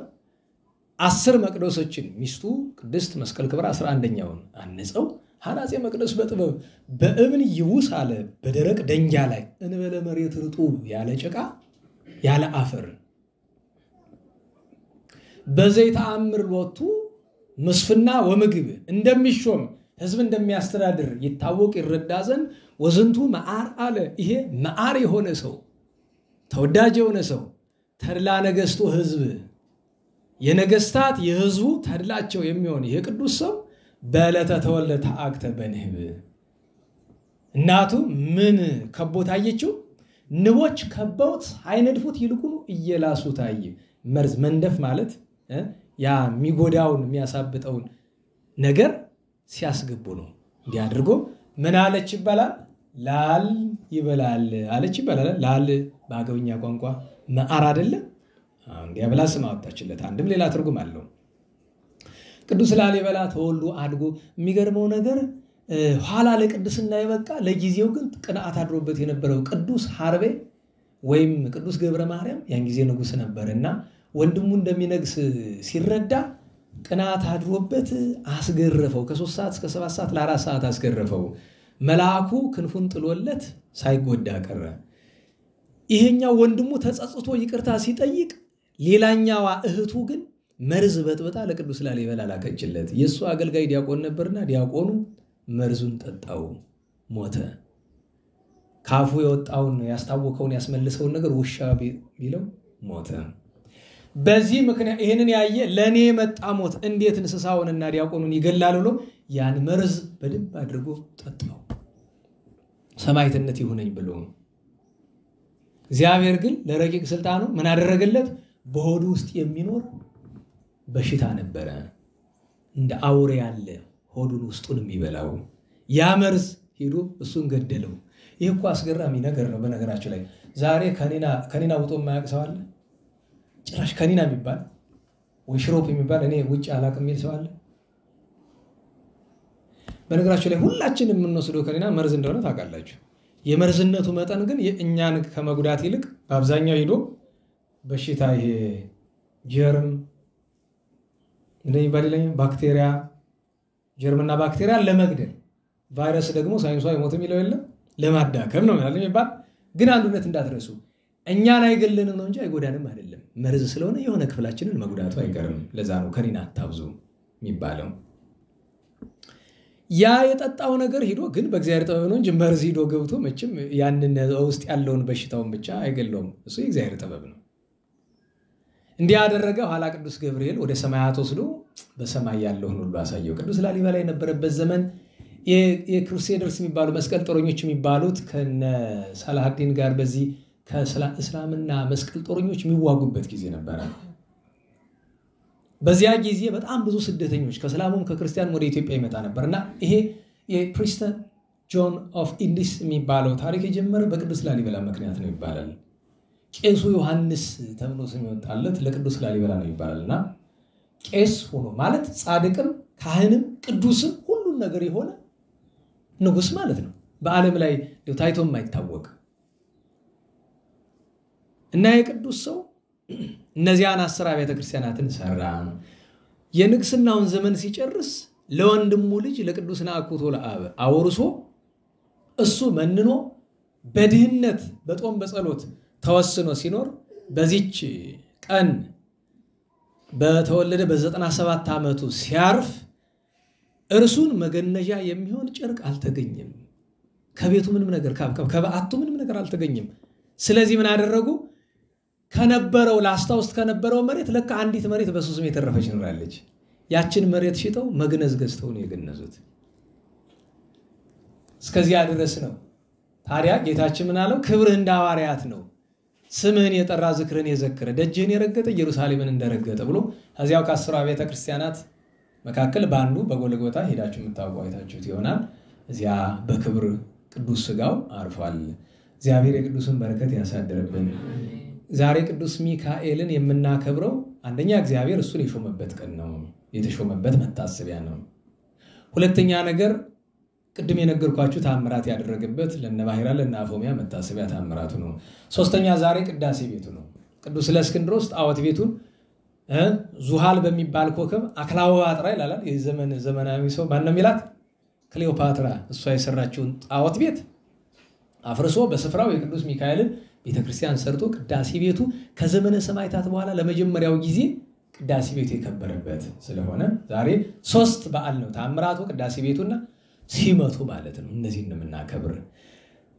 10 መቅደሶችን ሚስቱ ቅድስት መስቀል ክብራ 11ኛውን አንጸው ሐናጺ መቅደስ በጥበብ በእብን ይውስ አለ በደረቅ ደንጊያ ላይ እንበለ መሬት ርጡብ ያለ ጭቃ ያለ አፈር በዘይት አምር ሎቱ መስፍና ወምግብ እንደሚሾም ህዝብ እንደሚያስተዳድር ይታወቅ ይረዳ ዘንድ ወዝንቱ መዓር አለ። ይሄ መዓር የሆነ ሰው ተወዳጅ የሆነ ሰው ተድላ ነገስቱ ህዝብ የነገስታት የህዝቡ ተድላቸው የሚሆን ይሄ ቅዱስ ሰው በዕለተ ተወለደ ተአክተ በንህብ እናቱ ምን ከቦት አየችው? ንቦች ከበውት አይነድፉት ይልቁኑ እየላሱ ታየ። መርዝ መንደፍ ማለት ያ የሚጎዳውን የሚያሳብጠውን ነገር ሲያስገቡ ነው። እንዲህ አድርጎ ምን አለች ይባላል? ላል ይበላል አለች ይባላል። ላል በአገውኛ ቋንቋ መዓር አይደለም? እንዲያ ብላ ስም አወጣችለት። አንድም ሌላ ትርጉም አለው። ቅዱስ ላሊበላ ተወልዶ አድጎ የሚገርመው ነገር ኋላ ለቅድስና ይበቃ ለጊዜው ግን ቅንዓት አድሮበት የነበረው ቅዱስ ሐርቤ ወይም ቅዱስ ገብረ ማርያም ያን ጊዜ ንጉስ ነበርና ወንድሙ እንደሚነግስ ሲረዳ ቅንዓት አድሮበት አስገረፈው። ከ3 ሰዓት እስከ 7 ሰዓት ለ4 ሰዓት አስገረፈው። መልአኩ ክንፉን ጥሎለት ሳይጎዳ ቀረ። ይሄኛው ወንድሙ ተጸጽቶ ይቅርታ ሲጠይቅ ሌላኛዋ እህቱ ግን መርዝ በጥብጣ ለቅዱስ ላሊበላ ላከችለት። የሱ አገልጋይ ዲያቆን ነበርና ዲያቆኑ መርዙን ጠጣው፣ ሞተ። ካፉ የወጣውን ያስታወከውን ያስመልሰውን ነገር ውሻ ቢለው ሞተ። በዚህ ምክንያት ይሄንን ያየ ለኔ መጣ ሞት እንዴት እንስሳውንና ዲያቆኑን ይገላል ብሎ ያን መርዝ በደንብ አድርጎ ጠጣው። ሰማዕትነት ይሁነኝ ብሎ እግዚአብሔር ግን ለረቂቅ ስልጣኑ ምን አደረገለት? በሆዱ ውስጥ የሚኖር በሽታ ነበረ፣ እንደ አውሬ ያለ ሆዱን ውስጡን የሚበላው ያ መርዝ ሄዶ እሱን ገደለው። ይህ እኮ አስገራሚ ነገር ነው። በነገራችን ላይ ዛሬ ከኒና ውጦ የማያውቅ ሰው አለ? ጭራሽ ከኒና የሚባል ወይ ሽሮፕ የሚባል እኔ ውጭ አላውቅም የሚል ሰው አለ? በነገራችን ላይ ሁላችን የምንወስደው ከኒና መርዝ እንደሆነ ታውቃላችሁ። የመርዝነቱ መጠን ግን እኛን ከመጉዳት ይልቅ በአብዛኛው ሄዶ በሽታ ይሄ ጀርም እንደሚባል ባክቴሪያ ጀርምና ባክቴሪያ ለመግደል ቫይረስ ደግሞ ሳይንሱ አይሞት የሚለው የለም ለማዳከም ነው ማለት የሚባል ግን አንዱነት እንዳትረሱ እኛን አይገለንም ነው እንጂ አይጎዳንም አይደለም። መርዝ ስለሆነ የሆነ ክፍላችንን መጉዳቱ አይቀርም። ለዛ ነው ከኒና አታብዙ የሚባለው። ያ የጠጣው ነገር ሄዶ ግን በእግዚአብሔር ጥበብ ነው እንጂ መርዝ ሄዶ ገብቶ መቼም ያንን ውስጥ ያለውን በሽታውን ብቻ አይገለውም። እሱ የእግዚአብሔር ጥበብ ነው። እንዲህ ያደረገ ኋላ ቅዱስ ገብርኤል ወደ ሰማያት ወስዶ በሰማይ ያለውን ሁሉ አሳየው። ቅዱስ ላሊበላ የነበረበት ዘመን የክሩሴደርስ የሚባሉ መስቀል ጦረኞች የሚባሉት ከነ ሳላሃዲን ጋር በዚህ ከእስላምና መስቀል ጦረኞች የሚዋጉበት ጊዜ ነበር። በዚያ ጊዜ በጣም ብዙ ስደተኞች ከእስላሙም ከክርስቲያኑም ወደ ኢትዮጵያ ይመጣ ነበርና ይሄ የፕሪስተን ጆን ኦፍ ኢንዲስ የሚባለው ታሪክ የጀመረ በቅዱስ ላሊበላ ምክንያት ነው ይባላል። ቄሱ ዮሐንስ ተብሎ ስም ይወጣለት ለቅዱስ ላሊበላ ነው ይባላልና ቄስ ሆኖ ማለት ጻድቅም ካህንም ቅዱስም ሁሉም ነገር የሆነ ንጉስ ማለት ነው። በዓለም ላይ ታይቶ የማይታወቅ እና የቅዱስ ሰው እነዚያን 10 አብያተ ክርስቲያናትን ሰራ። የንግስናውን ዘመን ሲጨርስ ለወንድሙ ልጅ ለቅዱስ ናኩቶ ለአብ አውርሶ እሱ መንኖ በድህነት በጦም በጸሎት ተወስኖ ሲኖር በዚች ቀን በተወለደ በ97 ዓመቱ ሲያርፍ እርሱን መገነዣ የሚሆን ጨርቅ አልተገኘም። ከቤቱ ምንም ነገር ከበዓቱ ምንም ነገር አልተገኘም። ስለዚህ ምን አደረጉ? ከነበረው ላስታውስት ከነበረው መሬት ለካ አንዲት መሬት በ3 ሜትር ተረፈች ኖራለች። ያችን መሬት ሽጠው መግነዝ ገዝተው ነው የገነዙት። እስከዚያ ድረስ ነው። ታዲያ ጌታችን ምን አለው? ክብርህ እንደ ሐዋርያት ነው፣ ስምህን የጠራ ዝክርን የዘከረ ደጅህን የረገጠ ኢየሩሳሌምን እንደረገጠ ብሎ ከዚያው ከ10 አብያተ ክርስቲያናት መካከል ባንዱ በጎልጎታ ሄዳችሁ የምታውቁ አይታችሁት ይሆናል። እዚያ በክብር ቅዱስ ሥጋው አርፏል። እግዚአብሔር የቅዱስን በረከት ያሳድርብን። ዛሬ ቅዱስ ሚካኤልን የምናከብረው አንደኛ እግዚአብሔር እሱን የሾመበት ቀን ነው፣ የተሾመበት መታሰቢያ ነው። ሁለተኛ ነገር ቅድም የነገርኳችሁ ታምራት ያደረገበት ለነባህራ ለነአፎሚያ መታሰቢያ ታምራቱ ነው። ሶስተኛ ዛሬ ቅዳሴ ቤቱ ነው። ቅዱስ ለእስክንድሮስ ጣዖት ቤቱን ዙሃል በሚባል ኮከብ አክላወጳጥራ ይላል። ዘመናዊ ሰው ማን ነው የሚላት? ክሊዮፓትራ እሷ የሰራችውን ጣዖት ቤት አፍርሶ በስፍራው የቅዱስ ሚካኤልን ቤተክርስቲያን ሰርቶ ቅዳሴ ቤቱ ከዘመነ ሰማዕታት በኋላ ለመጀመሪያው ጊዜ ቅዳሴ ቤቱ የከበረበት ስለሆነ ዛሬ 3 በዓል ነው። ታምራቱ፣ ቅዳሴ ቤቱና ሲመቱ ማለት ነው። እነዚህን የምናከብር።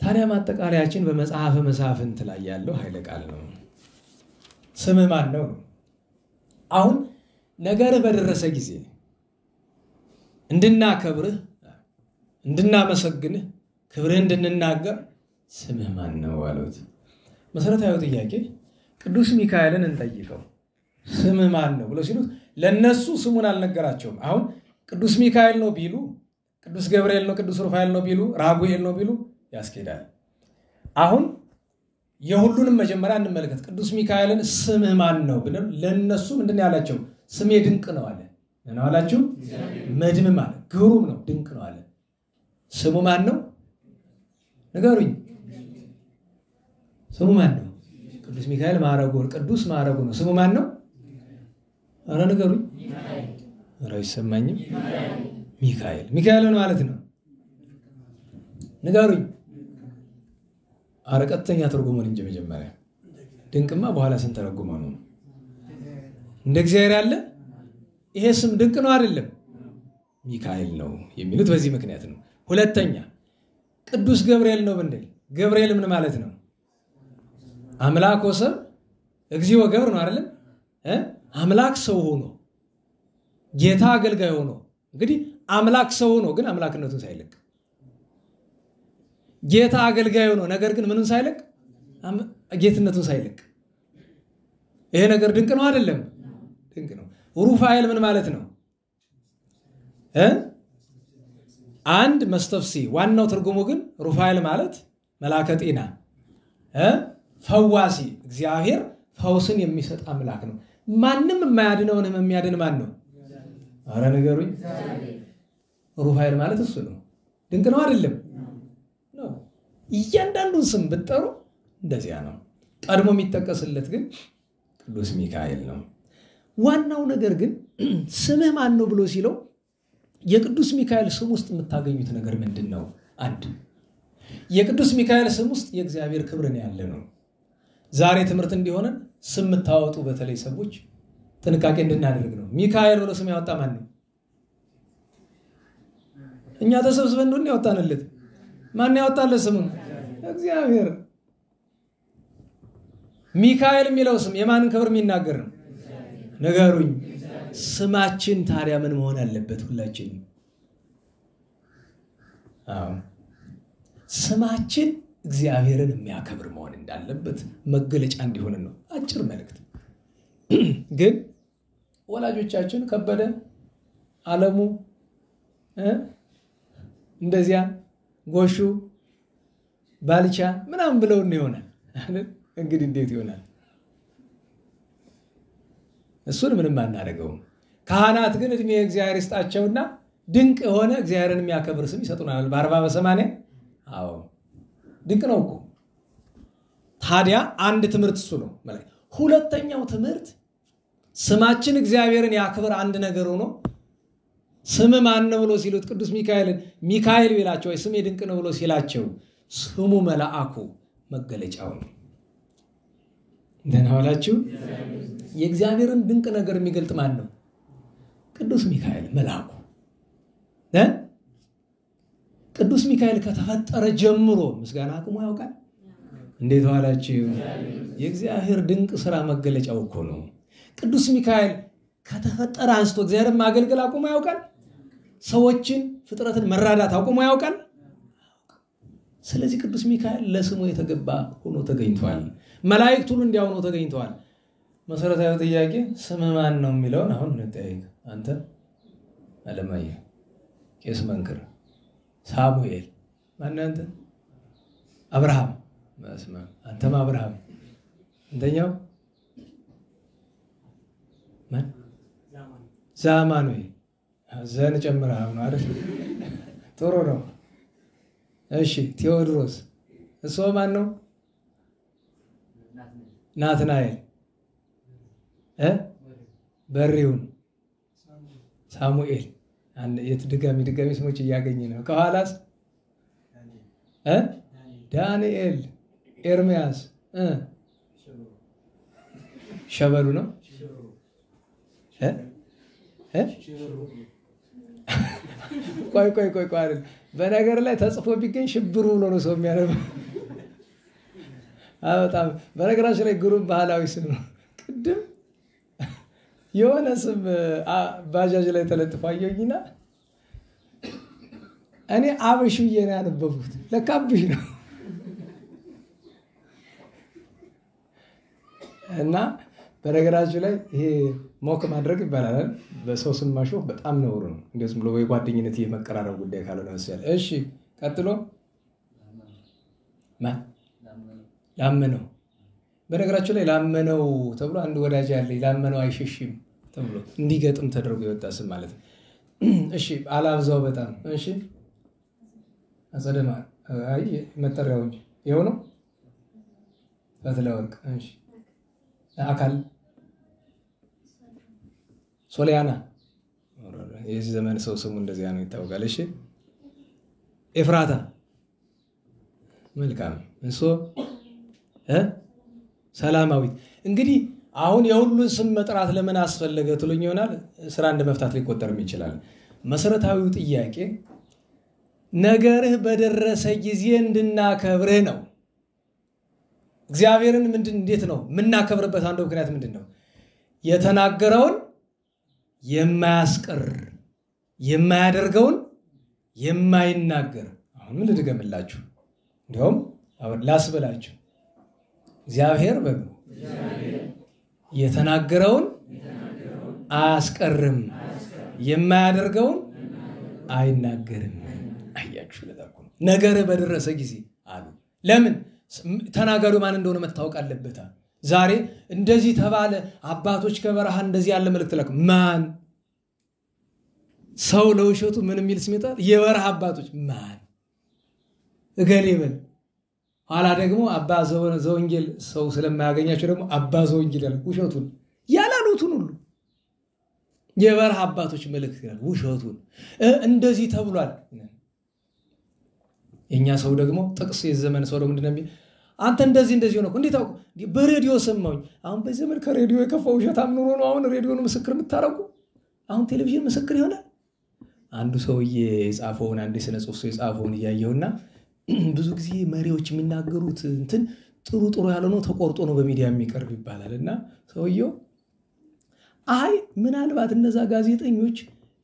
ታዲያ ማጠቃለያችን በመጽሐፈ መሳፍንት ላይ ያለው ኃይለ ቃል ነው። ስምህ ማን ነው? አሁን ነገርህ በደረሰ ጊዜ እንድናከብርህ፣ እንድናመሰግንህ፣ ክብርህ እንድንናገር ስምህ ማን ነው አሉት። መሰረታዊ ጥያቄ ቅዱስ ሚካኤልን እንጠይቀው። ስምህ ማን ነው ብለው ሲሉት ለነሱ ስሙን አልነገራቸውም። አሁን ቅዱስ ሚካኤል ነው ቢሉ፣ ቅዱስ ገብርኤል ነው፣ ቅዱስ ሩፋኤል ነው ቢሉ፣ ራጉኤል ነው ቢሉ ያስኬዳል። አሁን የሁሉንም መጀመሪያ እንመለከት። ቅዱስ ሚካኤልን ስምህ ማን ነው ብለው ለነሱ ምንድን ያላቸው? ስሜ ድንቅ ነው አለ። ነው አላችሁ? መድምም አለ፣ ግሩም ነው፣ ድንቅ ነው አለ። ስሙ ማን ነው ንገሩኝ። ስሙ ማን ነው? ቅዱስ ሚካኤል ማዕረጉ ቅዱስ ማዕረጉ ነው። ስሙ ማን ነው? ኧረ ንገሩኝ። ኧረ አይሰማኝም። ሚካኤል ሚካኤል ምን ማለት ነው? ንገሩኝ። ኧረ ቀጥተኛ ትርጉሙን እንጂ መጀመሪያ ድንቅማ በኋላ ስንተረጉመው ነው። እንደ እግዚአብሔር ያለ ይሄ ስም ድንቅ ነው አይደለም? ሚካኤል ነው የሚሉት በዚህ ምክንያት ነው። ሁለተኛ ቅዱስ ገብርኤል ነው ብንል ገብርኤል ምን ማለት ነው? አምላክ ወሰብ እግዚኦ ገብር ነው አይደለም? አምላክ ሰው ሆኖ ጌታ አገልጋይ ሆኖ እንግዲህ አምላክ ሰው ሆኖ ግን አምላክነቱን ሳይለቅ ጌታ አገልጋይ ሆኖ ነገር ግን ምንም ሳይለቅ ጌትነቱን ሳይለቅ ይሄ ነገር ድንቅ ነው አይደለም? ድንቅ ነው። ሩፋኤል ምን ማለት ነው? አንድ መስተፍሲ ዋናው ትርጉሙ ግን ሩፋኤል ማለት መልአከ ጤና ፈዋሲ፣ እግዚአብሔር ፈውስን የሚሰጥ አምላክ ነው። ማንም የማያድነውን የሚያድን ማን ነው? ኧረ ንገሩኝ። ሩፋኤል ማለት እሱ ነው። ድንቅ ነው አይደለም? ነው። እያንዳንዱን ስም ብትጠሩ እንደዚያ ነው። ቀድሞ የሚጠቀስለት ግን ቅዱስ ሚካኤል ነው። ዋናው ነገር ግን ስምህ ማን ነው ብሎ ሲለው የቅዱስ ሚካኤል ስም ውስጥ የምታገኙት ነገር ምንድን ነው? አንድ የቅዱስ ሚካኤል ስም ውስጥ የእግዚአብሔር ክብርን ያለ ነው። ዛሬ ትምህርት እንዲሆነን ስም የምታወጡ በተለይ ሰዎች ጥንቃቄ እንድናደርግ ነው። ሚካኤል ብሎ ስም ያወጣ ማን ነው? እኛ ተሰብስበን ነው ያወጣንለት። ማን ያወጣለት ስሙን? እግዚአብሔር። ሚካኤል የሚለው ስም የማንን ክብር የሚናገር ነው? ንገሩኝ። ስማችን ታዲያ ምን መሆን አለበት? ሁላችን ስማችን እግዚአብሔርን የሚያከብር መሆን እንዳለበት መገለጫ እንዲሆን ነው። አጭር መልእክት ግን ወላጆቻችን ከበደ ዓለሙ እንደዚያ ጎሹ ባልቻ ምናምን ብለው ይሆናል። እንግዲህ እንዴት ይሆናል? እሱን ምንም አናደርገውም። ካህናት ግን እድሜ እግዚአብሔር ይስጣቸውና ድንቅ የሆነ እግዚአብሔርን የሚያከብር ስም ይሰጡናል። በ40 በ80 አዎ ድንቅ ነው እኮ። ታዲያ አንድ ትምህርት እሱ ነው። ሁለተኛው ትምህርት ስማችን እግዚአብሔርን ያክብር አንድ ነገር ሆኖ ስም ማን ነው ብሎ ሲሉት ቅዱስ ሚካኤልን ሚካኤል ቢላቸው ወይ ስሜ ድንቅ ነው ብሎ ሲላቸው ስሙ መልአኩ መገለጫው ነው። እንደናዋላችሁ የእግዚአብሔርን ድንቅ ነገር የሚገልጥ ማን ነው? ቅዱስ ሚካኤል መልአኩ። ቅዱስ ሚካኤል ከተፈጠረ ጀምሮ ምስጋና አቁሞ ያውቃል? እንዴት ዋላችሁ? የእግዚአብሔር ድንቅ ስራ መገለጫው እኮ ነው። ቅዱስ ሚካኤል ከተፈጠረ አንስቶ እግዚአብሔርን ማገልገል አቁሞ ያውቃል? ሰዎችን ፍጥረትን መራዳት አቁሞ ያውቃል? ስለዚህ ቅዱስ ሚካኤል ለስሙ የተገባ ሆኖ ተገኝቷል። መላእክት ሁሉ እንዲያው ነው ተገኝተዋል። መሰረታዊ ጥያቄ ስም ማን ነው የሚለውን አሁን እንጠይቅ። አንተ አለማየሁ፣ ቄስ መንክር፣ ሳሙኤል ማን አንተ? አብርሃም መስማ አንተም አብርሃም እንደኛው ማን? ዛማኑኤል ዘን ጨምረህ ነው አይደል? ጥሩ ነው። እሺ ቴዎድሮስ እሱ ማን ነው? ናትናኤል በሪውን ሳሙኤል የት ድጋሚ ስሞች እያገኘ ነው። ከኋላስ ዳንኤል፣ ኤርሚያስ ሸበሉ ነው። ቆይ አይደል? በነገር ላይ ተጽፎ ቢገኝ ሽብሩ ብሎ ነው ሰው የሚያነበው። በጣም በነገራችን ላይ ግሩም ባህላዊ ስም ነው። ቅድም የሆነ ስም ባጃጅ ላይ ተለጥፎ አየሁኝና እኔ አብሽ ብዬ ነው ያነበብኩት። ለካ አብሽ ነው። እና በነገራችን ላይ ይሄ ሞክ ማድረግ ይባላል። በሰው ስም ማሾፍ በጣም ነውር ነው። እንደዚህም ብሎ የጓደኝነት የመቀራረብ ጉዳይ ካልሆነ መሰለኝ። እሺ ቀጥሎ ማን? ላመነው። በነገራችን ላይ ላመነው ተብሎ አንድ ወዳጅ ያለ ላመነው አይሸሽም ተብሎ እንዲገጥም ተደርጎ የወጣ ስም ማለት ነው። እሺ አላብዛው በጣም እሺ። አጸደማ አይ መጠሪያው እንጂ ይኸው ነው። ፈትለወርቅ እሺ። አካል ሶሊያና የዚህ ዘመን ሰው ስሙ እንደዚያ ነው ይታወቃል። እሺ ኤፍራታ መልካም እንሶ ሰላማዊት። እንግዲህ አሁን የሁሉን ስም መጥራት ለምን አስፈለገ ትሉኝ ይሆናል። ስራ እንደ መፍታት ሊቆጠርም ይችላል። መሰረታዊው ጥያቄ ነገርህ በደረሰ ጊዜ እንድናከብርህ ነው። እግዚአብሔርን እንዴት ነው የምናከብርበት? አንዱ ምክንያት ምንድን ነው? የተናገረውን የማያስቀር የማያደርገውን የማይናገር። አሁን ምን ልድገምላችሁ? እንዲያውም አሁን ላስበላችሁ። እግዚአብሔር በሉ የተናገረውን አያስቀርም፣ የማያደርገውን አይናገርም። አያችሁ፣ ለታቁ ነገር በደረሰ ጊዜ አሉ። ለምን ተናጋሪው ማን እንደሆነ መታወቅ አለበት። ዛሬ እንደዚህ ተባለ፣ አባቶች ከበረሃ እንደዚህ ያለ መልእክት ላኩ። ማን? ሰው ለውሸቱ ምን የሚል ስም ይጣል? የበረሃ አባቶች ማን? እገሌ በል። ኋላ ደግሞ አባ ዘወንጌል ሰው ስለማያገኛቸው ደግሞ አባ ዘወንጌል ያለ ውሸቱን ያላሉትን ሁሉ የበረሃ አባቶች መልእክት ይላል። ውሸቱን እንደዚህ ተብሏል። የኛ ሰው ደግሞ ጥቅስ የዘመን ሰው ደግሞ ምንድነው? አንተ እንደዚህ ሆነ እንዴት አውቁ? በሬዲዮ ሰማሁኝ። አሁን በዚህ ዘመን ከሬዲዮ የከፋ ውሸት አምኖሮ ነው አሁን ሬዲዮን ምስክር የምታረጉ። አሁን ቴሌቪዥን ምስክር ይሆናል። አንዱ ሰውዬ የጻፈውን አንድ ስነ ጽሁፍ ሰው የጻፈውን እያየውና ብዙ ጊዜ መሪዎች የሚናገሩት እንትን ጥሩ ያልሆነው ተቆርጦ ነው በሚዲያ የሚቀርብ ይባላል። እና ሰውየው አይ ምናልባት እነዛ ጋዜጠኞች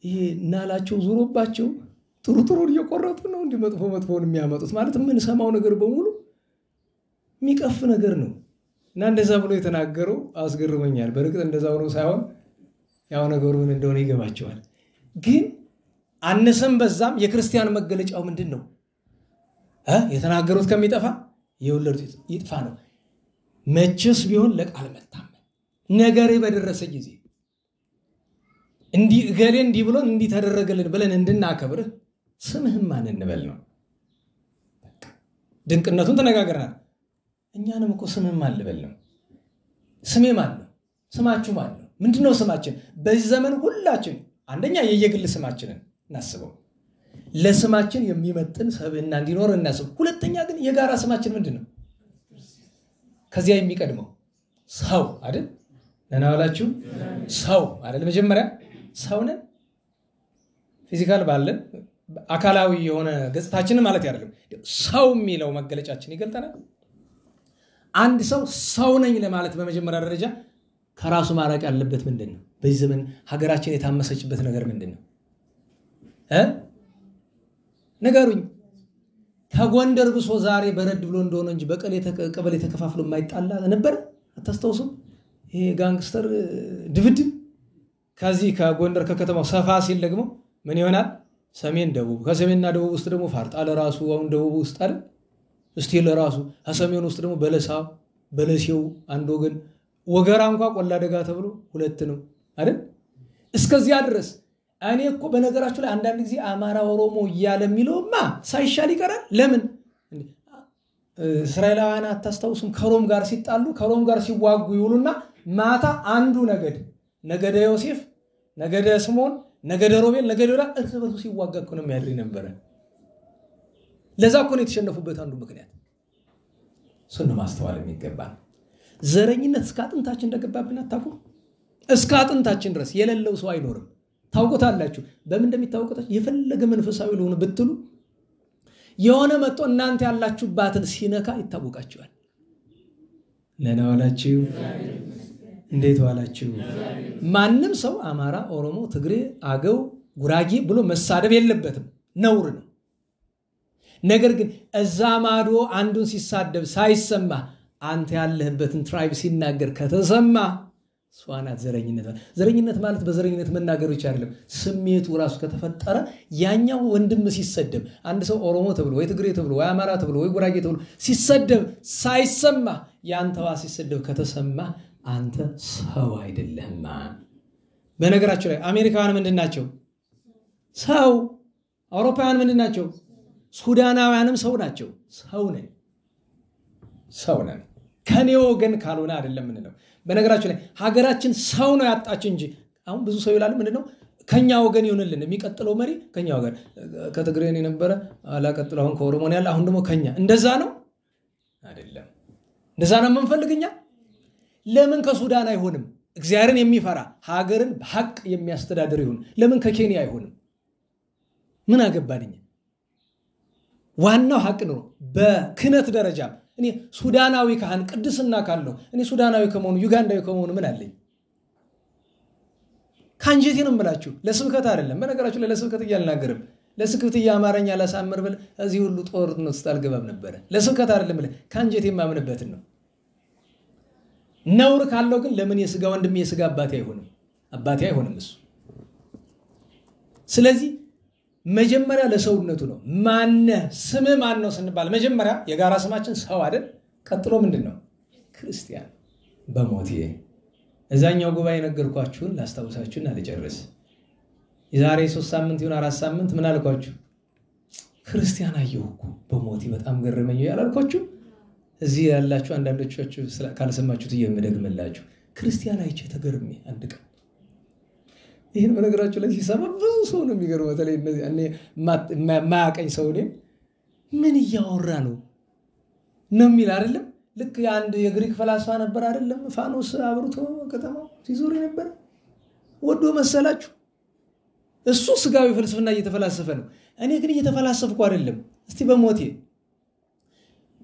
ይሄ ናላቸው ዙሮባቸው ጥሩ እየቆረጡ ነው እንዲህ መጥፎውን የሚያመጡት ማለት ምን ሰማው ነገር በሙሉ የሚቀፍ ነገር ነው። እና እንደዛ ብሎ የተናገረው አስገርመኛል። በርግጥ እንደዛ ሆኖ ሳይሆን ያው ነገሩ ምን እንደሆነ ይገባቸዋል። ግን አነሰም በዛም የክርስቲያን መገለጫው ምንድን ነው? የተናገሩት ከሚጠፋ የወለዱት ይጥፋ ነው። መቼስ ቢሆን ለቃል መታመን ነገሬ በደረሰ ጊዜ እንዲህ እገሌ እንዲህ ብሎን እንዲህ ተደረገልን ብለን እንድናከብርህ ስምህም ማን እንበል ነው። ድንቅነቱን ተነጋግረናል። እኛንም እኮ ስምህም ማን ልበል ነው። ስሜ ማን ነው? ስማችሁ ማን ነው? ምንድነው ስማችን? በዚህ ዘመን ሁላችን አንደኛ የየግል ስማችንን እናስበው፣ ለስማችን የሚመጥን ሰብዕና እንዲኖር እናስብ። ሁለተኛ ግን የጋራ ስማችን ምንድነው? ከዚያ የሚቀድመው ሰው አይደል? ለናውላችሁ ሰው አይደል? መጀመሪያ ሰው ነን። ፊዚካል ባለን አካላዊ የሆነ ገጽታችንን ማለት አይደለም። ሰው የሚለው መገለጫችን ይገልጠናል። አንድ ሰው ነኝ ለማለት በመጀመሪያ ደረጃ ከራሱ ማራቅ ያለበት ምንድነው? በዚህ ዘመን ሀገራችን የታመሰችበት ነገር ምንድነው? ንገሩኝ። ከጎንደር ብሶ ዛሬ በረድ ብሎ እንደሆነ እንጂ ቀበሌ ተከፋፍሎ የማይጣላ ነበር። አታስተውሱም? ይሄ ጋንግስተር ድብድብ ከዚህ ከጎንደር ከከተማው ሰፋ ሲል ደግሞ ምን ይሆናል? ሰሜን ደቡብ፣ ከሰሜንና ደቡብ ውስጥ ደግሞ ፋርጣ ለራሱ አሁን ደቡብ ውስጥ አይደል? እስቲ ለራሱ ከሰሜን ውስጥ ደግሞ በለሴው አንድ ወገን፣ ወገራ እንኳን ቆላ ደጋ ተብሎ ሁለት ነው አይደል? እስከዚያ ድረስ እኔ እኮ በነገራችሁ ላይ አንዳንድ ጊዜ አማራ ኦሮሞ እያለ የሚለውማ ሳይሻል ይቀራል። ለምን እስራኤላውያን አታስታውሱም? ከሮም ጋር ሲጣሉ ከሮም ጋር ሲዋጉ ይውሉና ማታ አንዱ ነገደ ዮሴፍ፣ ነገደ ስምዖን፣ ነገደ ሮቤል፣ ነገደ ይሁዳ እርስ በርሱ ሲዋጋ እኮ ነው የሚያድር ነበር። ለዛ እኮ ነው የተሸነፉበት አንዱ ምክንያት። እሱን ማስተዋል የሚገባን ዘረኝነት እስከ አጥንታችን እንደገባብን አታውቁም? እስከ አጥንታችን ድረስ የሌለው ሰው አይኖርም። ታውቁታላችሁ። በምን እንደሚታወቁታችሁ የፈለገ መንፈሳዊ ለሆነ ብትሉ የሆነ መጥቶ እናንተ ያላችሁባትን ሲነካ ይታወቃችኋል። ለና ዋላችሁ፣ እንዴት ዋላችሁ? ማንም ሰው አማራ፣ ኦሮሞ፣ ትግሬ፣ አገው፣ ጉራጌ ብሎ መሳደብ የለበትም፣ ነውር ነው። ነገር ግን እዛ ማዶ አንዱን ሲሳደብ ሳይሰማ አንተ ያለህበትን ትራይብ ሲናገር ከተሰማ ሷናት ዘረኝነት ማለት በዘረኝነት መናገር ብቻ አይደለም። ስሜቱ ራሱ ከተፈጠረ ያኛው ወንድም ሲሰደብ አንድ ሰው ኦሮሞ ተብሎ ወይ ትግሬ ተብሎ ወይ አማራ ተብሎ ወይ ጉራጌ ተብሎ ሲሰደብ ሳይሰማ ያንተዋ ሲሰደብ ከተሰማ አንተ ሰው አይደለህማ። በነገራችሁ ላይ አሜሪካውያን ምንድናቸው? ሰው። አውሮፓውያን ምንድናቸው? ሱዳናውያንም ሰው ናቸው። ሰው ነን። ከኔ ወገን ካልሆነ አይደለም ምንለው። በነገራችሁ ላይ ሀገራችን ሰው ነው ያጣች እንጂ አሁን ብዙ ሰው ይላል ምንድነው ከኛ ወገን ይሆንልን የሚቀጥለው መሪ ከኛ ወገን ከትግሬን የነበረ አላቀጥለው አሁን ከኦሮሞን ያለ አሁን ደግሞ ከኛ እንደዛ ነው አይደለም። እንደዛ ነው የምንፈልግኛ። ለምን ከሱዳን አይሆንም? እግዚአብሔርን የሚፈራ ሀገርን በሐቅ የሚያስተዳድር ይሁን። ለምን ከኬንያ አይሆንም? ምን አገባንኛ? ዋናው ሐቅ ነው። በክህነት ደረጃ እኔ ሱዳናዊ ካህን ቅድስና ካለው እኔ ሱዳናዊ ከመሆኑ ዩጋንዳዊ ከመሆኑ ምን አለኝ? ካንጀቴ ነው የምላችሁ፣ ለስብከት አይደለም። በነገራችሁ ላይ ለስብከት እያልናገርም ለስብከት እያማረኛ ላሳምር ብል እዚህ ሁሉ ጦርነት ውስጥ አልገባም ነበር። ለስብከት አይደለም ብለ ካንጀቴ የማምንበትን ነው። ነውር ካለው ግን ለምን የስጋ ወንድም የስጋ አባቴ አይሆንም? አባቴ አይሆንም እሱ። ስለዚህ መጀመሪያ ለሰውነቱ ነው። ስም ማን ነው ስንባል መጀመሪያ የጋራ ስማችን ሰው አይደል? ቀጥሎ ምንድነው? ክርስቲያን። በሞቴ እዛኛው ጉባኤ ነገርኳችሁን ላስታውሳችሁና ልጨርስ። የዛሬ 3 ሳምንት ይሁን 4 ሳምንት ምን አልኳችሁ? ክርስቲያን አየሁ እኮ በሞቴ በጣም ገረመኝ ያላልኳችሁ? እዚህ ያላችሁ አንዳንዶቻችሁ ካልሰማችሁት እየምደግምላችሁ ክርስቲያን አይቼ ተገርሜ አንድ ቀን ይሄን በነገራችሁ ላይ ሲሰማ ብዙ ሰው ነው የሚገርመው። በተለይ እነዚህ ማያቀኝ ሰው ምን እያወራ ነው የሚል አይደለም። ልክ አንድ የግሪክ ፈላስፋ ነበር አይደለም? ፋኖስ አብርቶ ከተማው ሲዞር ነበር። ወዶ መሰላችሁ? እሱ ስጋዊ ፍልስፍና እየተፈላሰፈ ነው። እኔ ግን እየተፈላሰፍኩ አይደለም። እስቲ በሞቴ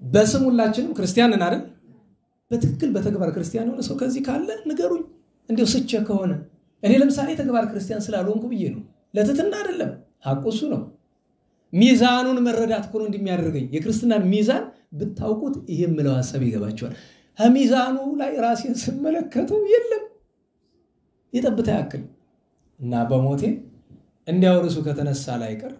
በስም ሁላችንም ክርስቲያን ነን አይደል? በትክክል በተግባር ክርስቲያን የሆነ ሰው ከዚህ ካለ ንገሩኝ። እንዴው ስቼ ከሆነ እኔ ለምሳሌ ተግባር ክርስቲያን ስላልሆንኩ ብዬ ነው። ለትትና አይደለም፣ ሐቁ እሱ ነው። ሚዛኑን መረዳት እኮ ነው እንደሚያደርገኝ። የክርስትናን ሚዛን ብታውቁት ይሄ የምለው ሐሳብ ይገባቸዋል። ሚዛኑ ላይ ራሴን ስመለከተው የለም የጠብታ ያክል እና በሞቴ እንዲያው ርሱ ከተነሳ ላይ ቀር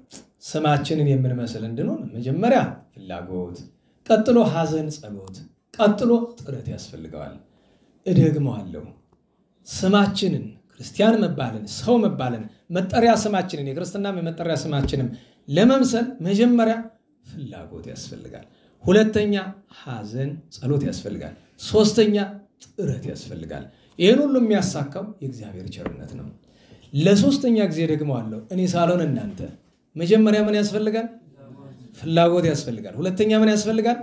ስማችንን የምንመስል እንድንሆን መጀመሪያ ፍላጎት፣ ቀጥሎ ሐዘን፣ ጸሎት፣ ቀጥሎ ጥረት ያስፈልገዋል። እደግመዋለሁ። ስማችንን ክርስቲያን መባልን፣ ሰው መባልን፣ መጠሪያ ስማችንን የክርስትና መጠሪያ ስማችንን ለመምሰል መጀመሪያ ፍላጎት ያስፈልጋል። ሁለተኛ ሐዘን፣ ጸሎት ያስፈልጋል። ሶስተኛ ጥረት ያስፈልጋል። ይሄን ሁሉ የሚያሳካው የእግዚአብሔር ቸርነት ነው። ለሶስተኛ ጊዜ ደግመዋለሁ። እኔ ሳልሆን እናንተ መጀመሪያ ምን ያስፈልጋል? ፍላጎት ያስፈልጋል። ሁለተኛ ምን ያስፈልጋል?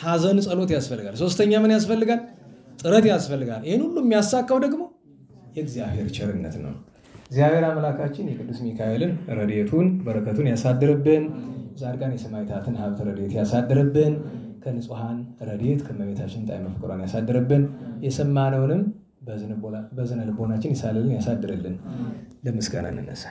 ሐዘን፣ ጸሎት ያስፈልጋል። ሶስተኛ ምን ያስፈልጋል? ጥረት ያስፈልጋል። ይሄን ሁሉ የሚያሳካው ደግሞ የእግዚአብሔር ቸርነት ነው። እግዚአብሔር አምላካችን የቅዱስ ሚካኤልን ረድኤቱን በረከቱን ያሳድርብን። ጻድቃን የሰማዕታትን ሀብት ረድኤት ያሳድርብን። ከንጹሃን ረድኤት ከእመቤታችን ጣዕመ ፍቅሯን ያሳድርብን። የሰማነውንም በዝነ ልቦናችን ይሳልልን ያሳድርልን። ለምስጋና እንነሳ።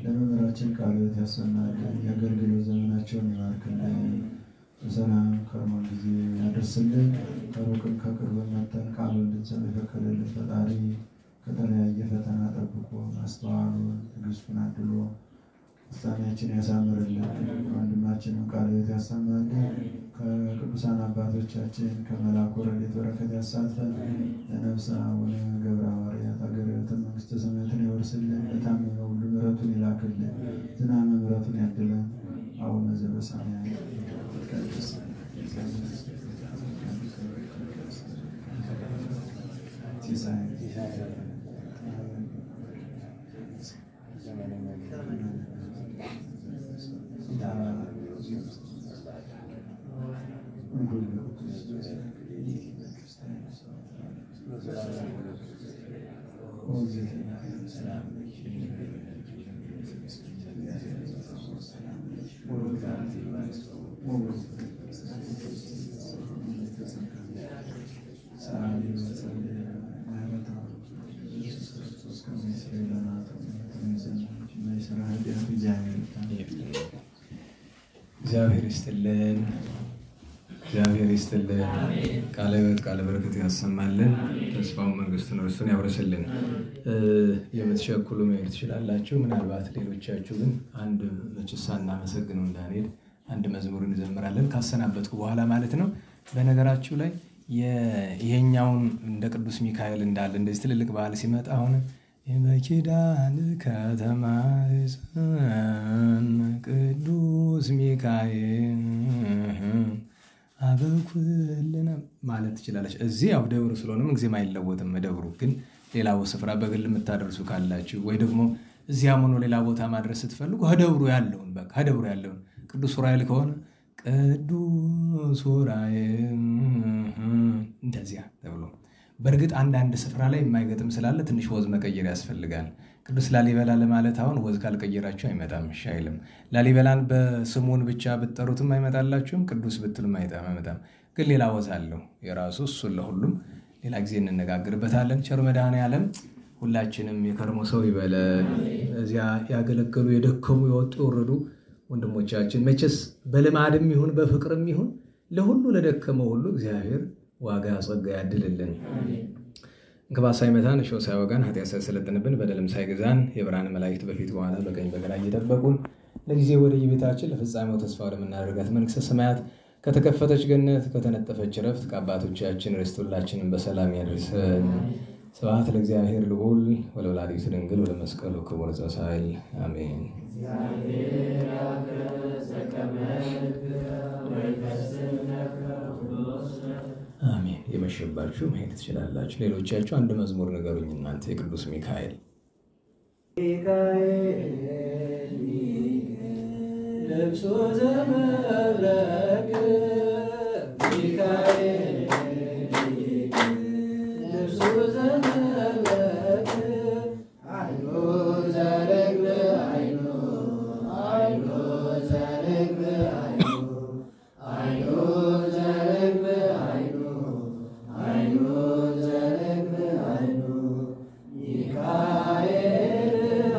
ለመምህራችን ቃልዎት ያሰማልን፣ የአገልግሎት ዘመናቸውን ይባርክልን፣ በሰላም ከርሞን ጊዜ ያደርስልን። ከሩቅም ከቅርብም መጥተን ቃሉን እንድንሰማ የፈቀደልን ፈጣሪ ከተለያየ ፈተና ጠብቆ ማስተዋሉን ትዕግስቱን አድሎ ፍጻሜያችን ያሳምርልን። ወንድማችንም ቃልዎት ያሰማልን። ከቅዱሳን አባቶቻችን ከመላኩ ረድኤት በረከት ያሳትፈን። ለነፍሰ አቡነ ገብረ ሐዋርያት አገረ መንግሥተ ሰማያትን ያወርስልን። ለታመመ ሁሉ ምሕረቱን ይላክልን። ዝናመ ምሕረቱን ያድለን። አቡነ ዘበሰማያት ይትቀደስ እግዚአብሔር ይስጥልን። እግዚአብሔር ይስጥልን። ቃለ ሕይወት ቃለ በረከት ያሰማልን። ተስፋውን መንግስቱን እርሱን ያወርስልን። የምትሸኩሉ መሄድ ትችላላችሁ። ምናልባት ሌሎቻችሁ ግን አንድ መችሳ እናመሰግነው እንዳንሄድ አንድ መዝሙር እንዘምራለን ካሰናበትኩ በኋላ ማለት ነው። በነገራችሁ ላይ ይሄኛውን እንደ ቅዱስ ሚካኤል እንዳለ እንደዚህ ትልልቅ በዓል ሲመጣ አሁን በኪዳን ከተማ ቅዱስ ሚካኤል አበኩልነ ማለት ትችላለች። እዚህ ያው ደብሩ ስለሆነም ጊዜም አይለወጥም። ደብሩ ግን ሌላው ስፍራ በግል የምታደርሱ ካላችሁ ወይ ደግሞ እዚያም ሆኖ ሌላ ቦታ ማድረስ ስትፈልጉ ከደብሩ ያለውን በቃ ከደብሩ ያለውን ቅዱስ ዑራኤል ከሆነ ቅዱስ ዑራኤል እንደዚያ ተብሎ በእርግጥ አንዳንድ ስፍራ ላይ የማይገጥም ስላለ ትንሽ ወዝ መቀየር ያስፈልጋል። ቅዱስ ላሊበላ ለማለት አሁን ወዝ ካልቀየራችሁ አይመጣም፣ እሺ አይልም። ላሊበላን በስሙን ብቻ ብትጠሩትም አይመጣላችሁም፣ ቅዱስ ብትሉም አይመጣም። ግን ሌላ ወዝ አለው የራሱ። እሱን ለሁሉም ሌላ ጊዜ እንነጋገርበታለን። ቸር መድኃኔዓለም ሁላችንም የከርሞ ሰው ይበለን። እዚያ ያገለገሉ የደከሙ የወጡ የወረዱ ወንድሞቻችን መቼስ በልማድም ይሁን በፍቅርም ይሁን ለሁሉ ለደከመው ሁሉ እግዚአብሔር ዋጋ ጸጋ ያድልልን። እንክባት ሳይመታን እሾህ ሳይወጋን ኃጢአት ሳይሰለጥንብን በደልም ሳይገዛን የብርሃን መላእክት በፊት በኋላ በቀኝ በግራ እየጠበቁን ለጊዜ ወደ የቤታችን ለፍጻሜው ተስፋ ወደምናደርጋት መንግሥተ ሰማያት ከተከፈተች ገነት ከተነጠፈች ዕረፍት ከአባቶቻችን ርስት ሁላችንን በሰላም ያድርሰን። ስብሐት ለእግዚአብሔር ልዑል ወለወላዲቱ ድንግል ወለመስቀሉ ክቡር ዘሣህል አሜን። አሜን። የመሸባችሁ መሄድ ትችላላችሁ። ሌሎቻችሁ አንድ መዝሙር ንገሩኝ እናንተ የቅዱስ ሚካኤል ልብሱ ዘመብረቅ ሚካኤል ልብሱ ዘመብረቅ አይኑ ዘርግብ አይኑ አይኑ ዘርግብ አይኑ አይኑ ዘርግብ አይኑ አይኑ ዘርግብ አይኑ ሚካኤል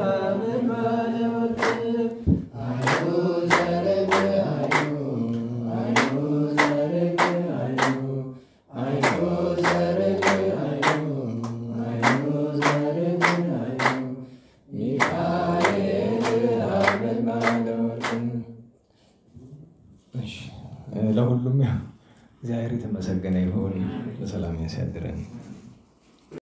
አምባለ ወርቅ አይኑ ዘርግብ አይኑ አይኑ ዘርግብ አይኑ አይኑ ዘርግብ አይኑ አይኑ ዘርግብ አይኑ ሚካኤል አምባለ ወርቅ። ለሁሉም እግዚአብሔር የተመሰገነ ይሁን። በሰላም ያሳድረን።